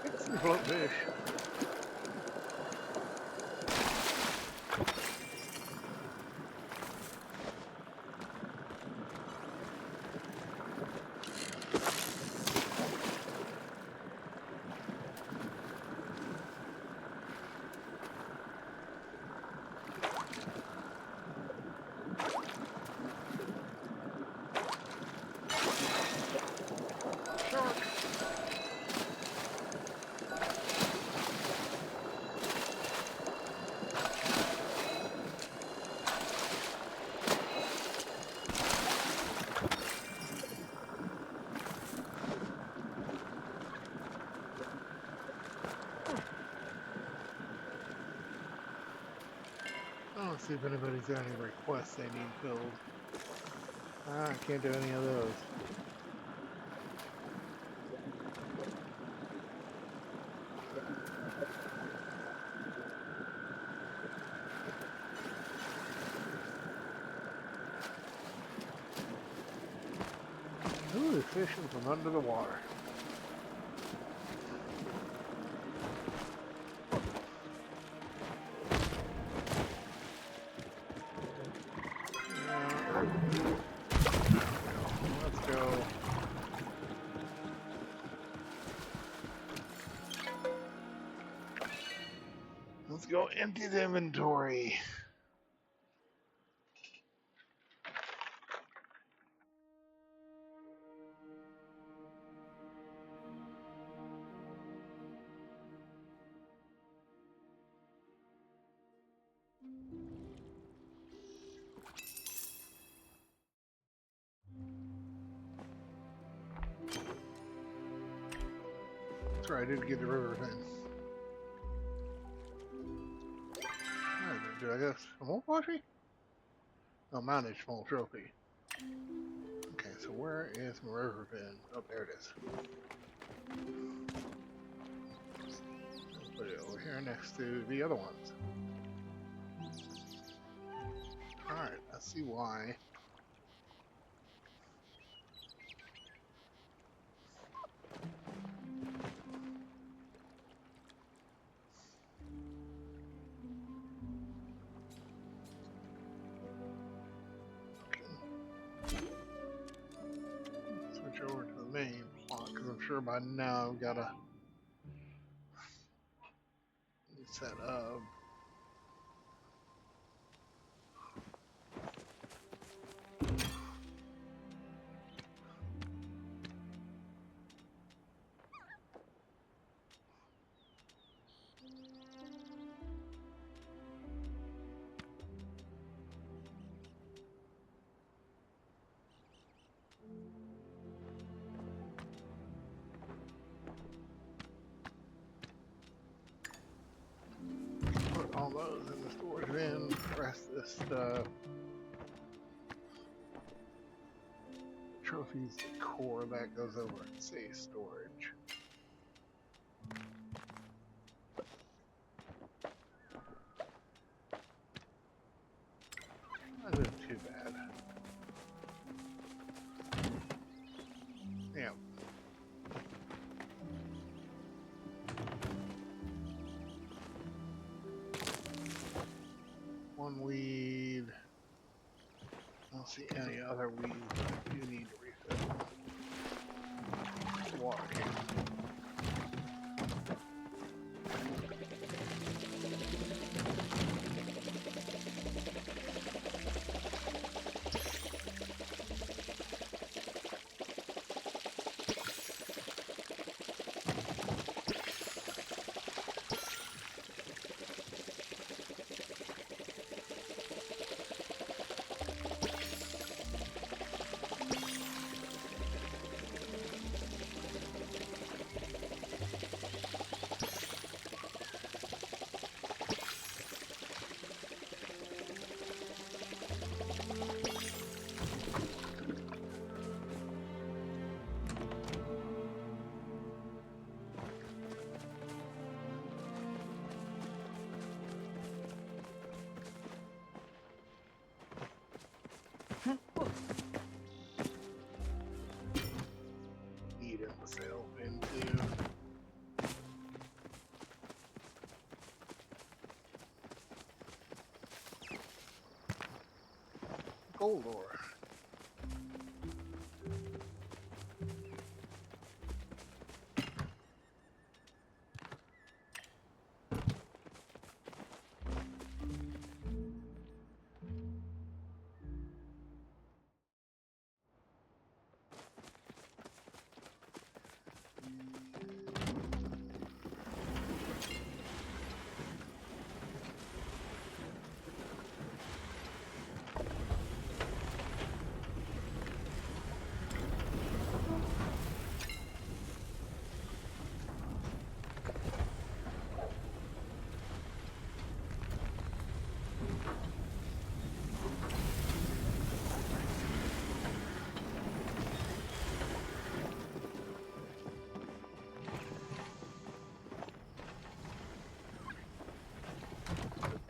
It's some float fish. Shark. Let's see if anybody's got any requests they need filled. I can't do any of those. Ooh, they're fishing from under the water. Let's go. Let's go empty the inventory. That's right, I did get the river thing. Alright, do I guess? A more plushie? Oh, mounted small trophy. Okay, so where is my river bin? Oh, there it is. I'll put it over here next to the other ones. Alright, I see why. Switch over to the main plot, because I'm sure by now I've got a set of put all those in the storage bin, the rest of this stuff. Trophies, the core, that goes over in safe storage. Not doing too bad. Yeah. One weed. I don't see any other weeds that I do need to refill. Water can. Eat in the sale bin too. Gold ore.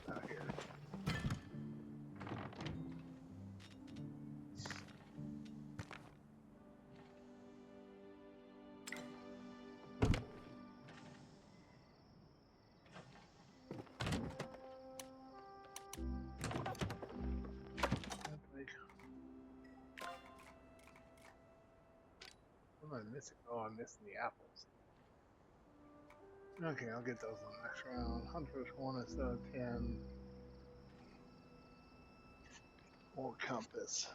Out here. What am I missing? Oh, I'm missing the apples. Okay, I'll get those on the next round. Hunter's 1 instead of 10. Or compass.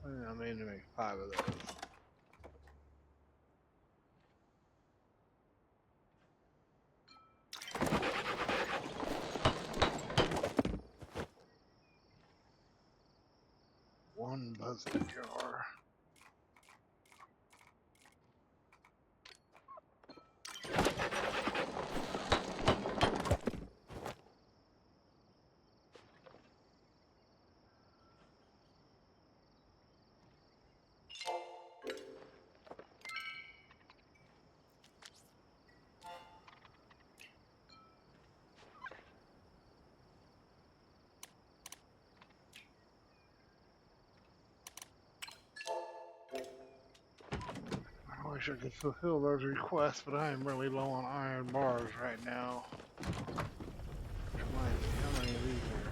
I need to make 5 of those. One buzzing jar. wish I could fulfill those requests, but I am really low on iron bars right now. Which reminds me, how many of these are?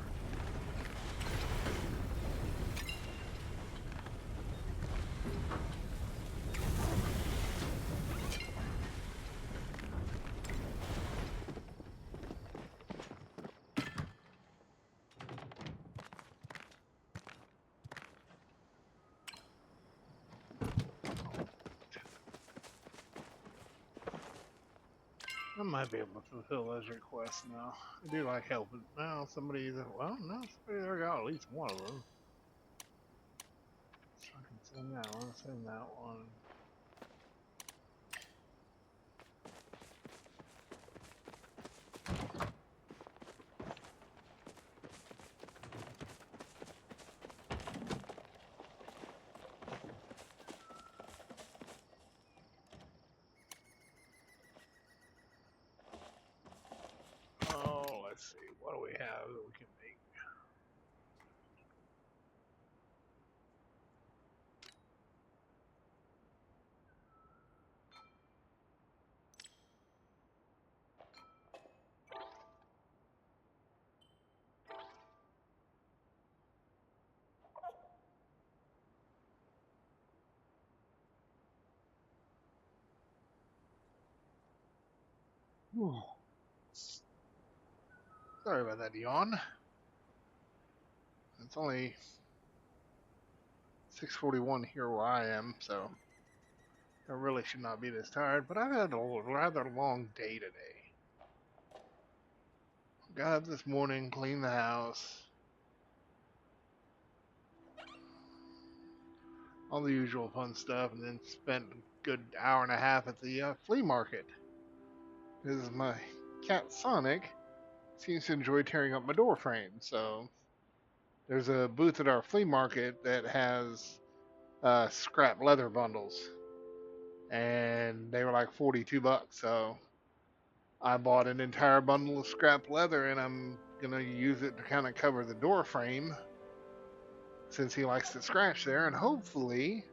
I might be able to fulfill those requests now. I do like helping. Well, somebody either, well, no, somebody there got at least one of them. So I can send that one, send that one. Oh, let's see. What do we have that we can make? Whew. Sorry about that yawn. It's only 6:41 here where I am, so I really should not be this tired. But I've had a rather long day today. Got up this morning, cleaned the house, all the usual fun stuff, and then spent a good hour and a half at the flea market. Because my cat Sonic seems to enjoy tearing up my door frame, so there's a booth at our flea market that has scrap leather bundles, and they were like 42 bucks. So I bought an entire bundle of scrap leather, and I'm gonna use it to kind of cover the door frame since he likes to scratch there, and hopefully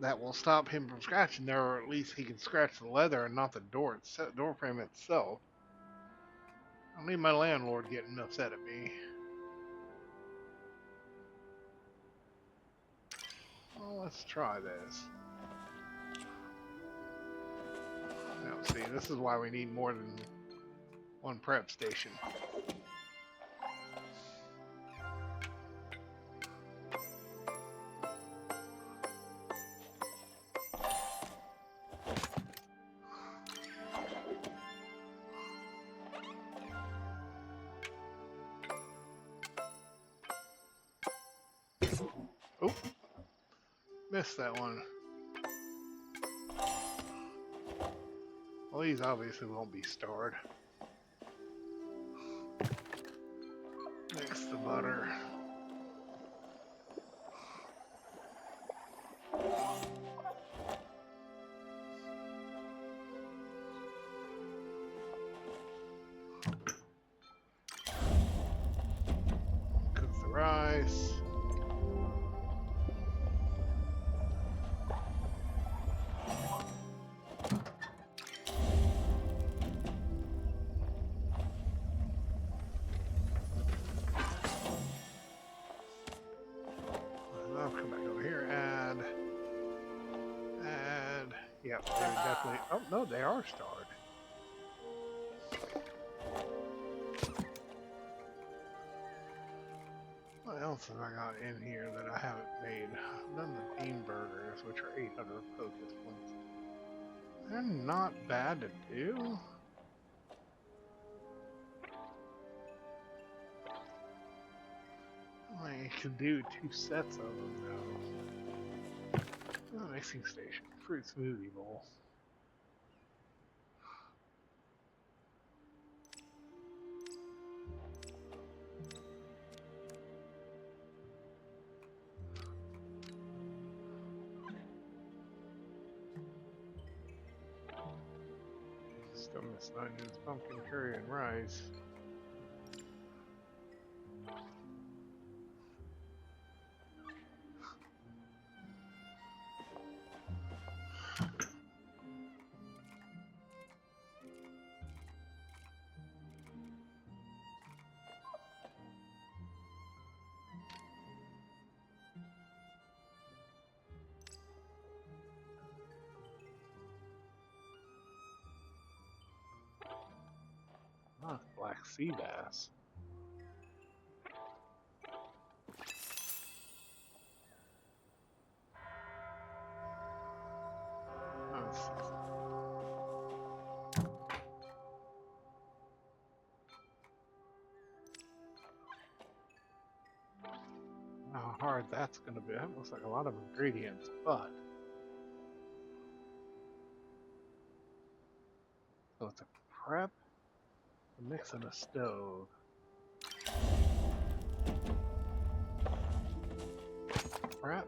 that will stop him from scratching there, or at least he can scratch the leather and not the door frame itself. I don't need my landlord getting upset at me. Well, let's try this. Now, see, this is why we need more than one prep station. Oh, missed that one. Well, these obviously won't be starred. Mix the butter. Cook the rice. I'll come back over here. Add. Yeah, they're definitely. Oh no, they are starred. What else have I got in here that I haven't made? I've done the bean burgers, which are 800 focus points. They're not bad to do. I could do 2 sets of them though. Oh, mixing station, fruit smoothie bowl. Still missing onions, pumpkin curry, and rice. sea bass. Let's see. How hard that's going to be. That looks like a lot of ingredients, but so it's a prep, a mix, and a stove. Prep.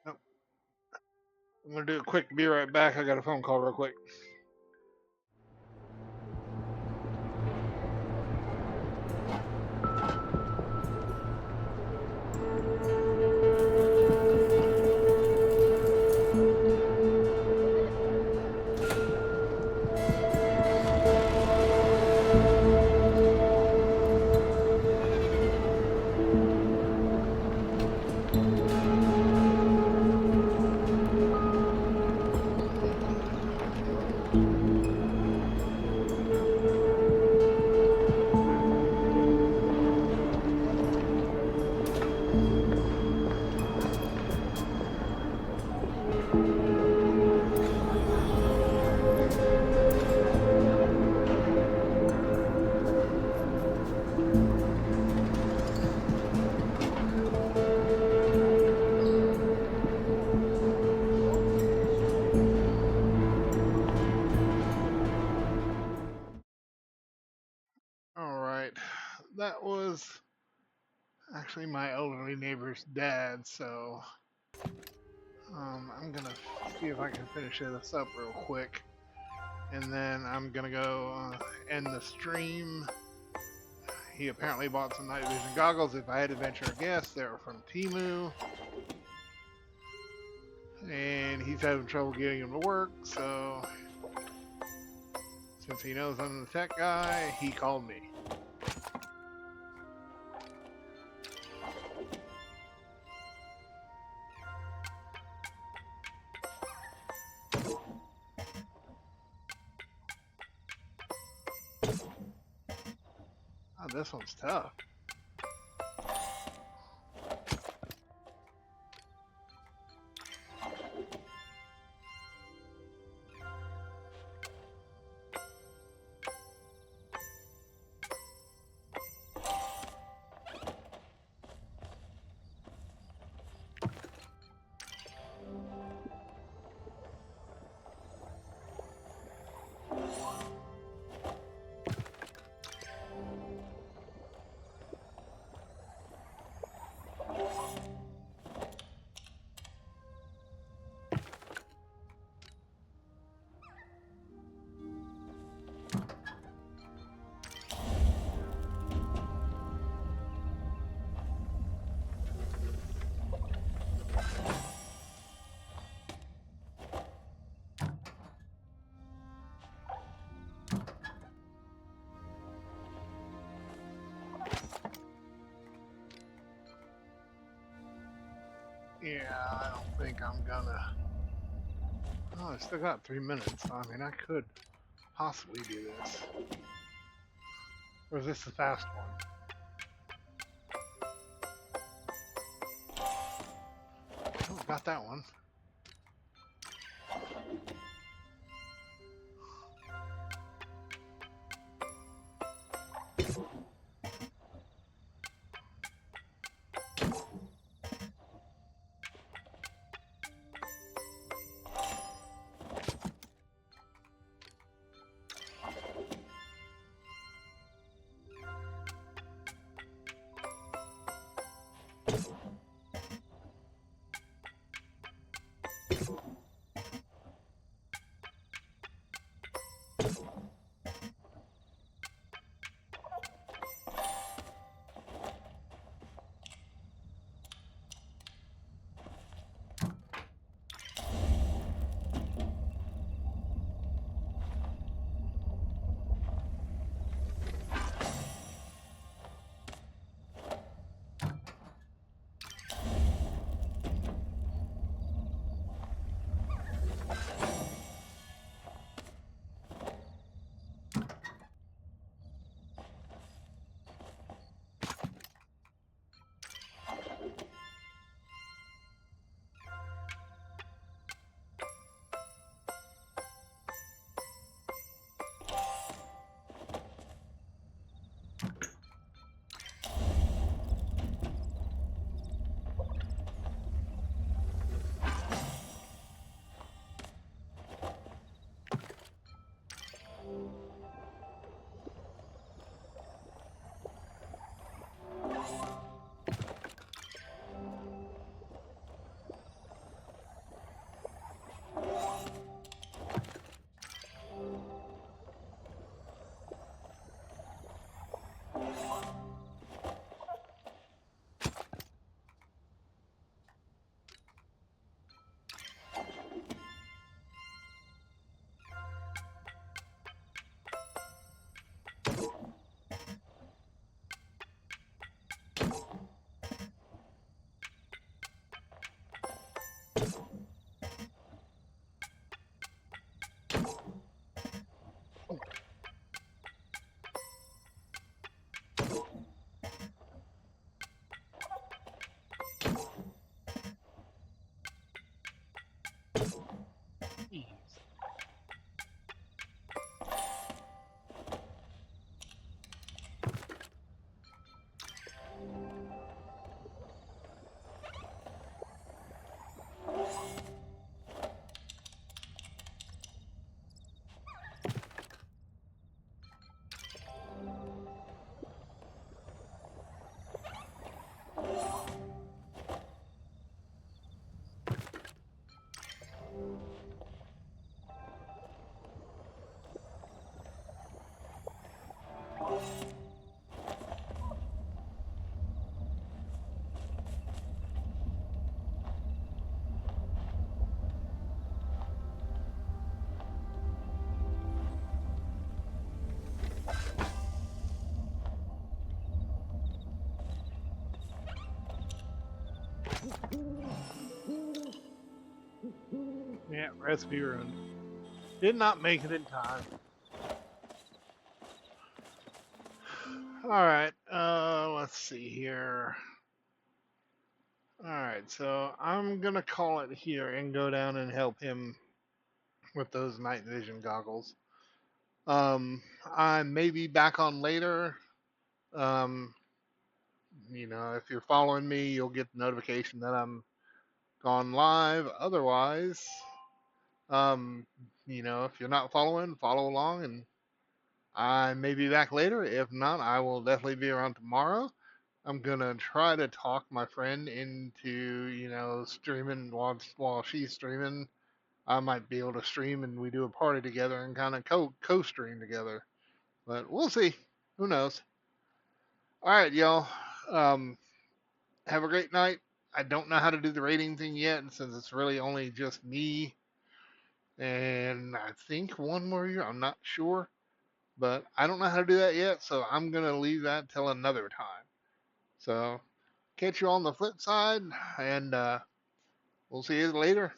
Nope. I'm gonna do a quick. Be right back. I got a phone call real quick. All right, that was actually my elderly neighbor's dad, so I'm gonna see if I can finish this up real quick, and then I'm gonna go end the stream. He apparently bought some night vision goggles. If I had to venture a guess, they were from Temu, and he's having trouble getting them to work, so since he knows I'm the tech guy, he called me. Oh, this one's tough. Yeah, I don't think I'm gonna. Oh, I still got 3 minutes. I mean, I could possibly do this. Or is this the fast one? Oh, got that one. recipe ruined. Did not make it in time. Alright, let's see here. Alright, so I'm gonna call it here and go down and help him with those night vision goggles. I may be back on later. Um, if you're following me, you'll get the notification that I'm gone live. Otherwise, um, if you're not following, follow along, and I may be back later. If not, I will definitely be around tomorrow. I'm gonna try to talk my friend into, streaming while she's streaming. I might be able to stream and we do a party together and kind of co-stream together. But we'll see. Who knows? All right, y'all. Um, have a great night. I don't know how to do the rating thing yet, since it's really only just me and I think one more year. I'm not sure, but I don't know how to do that yet, so I'm gonna leave that till another time. So catch you on the flip side, and we'll see you later.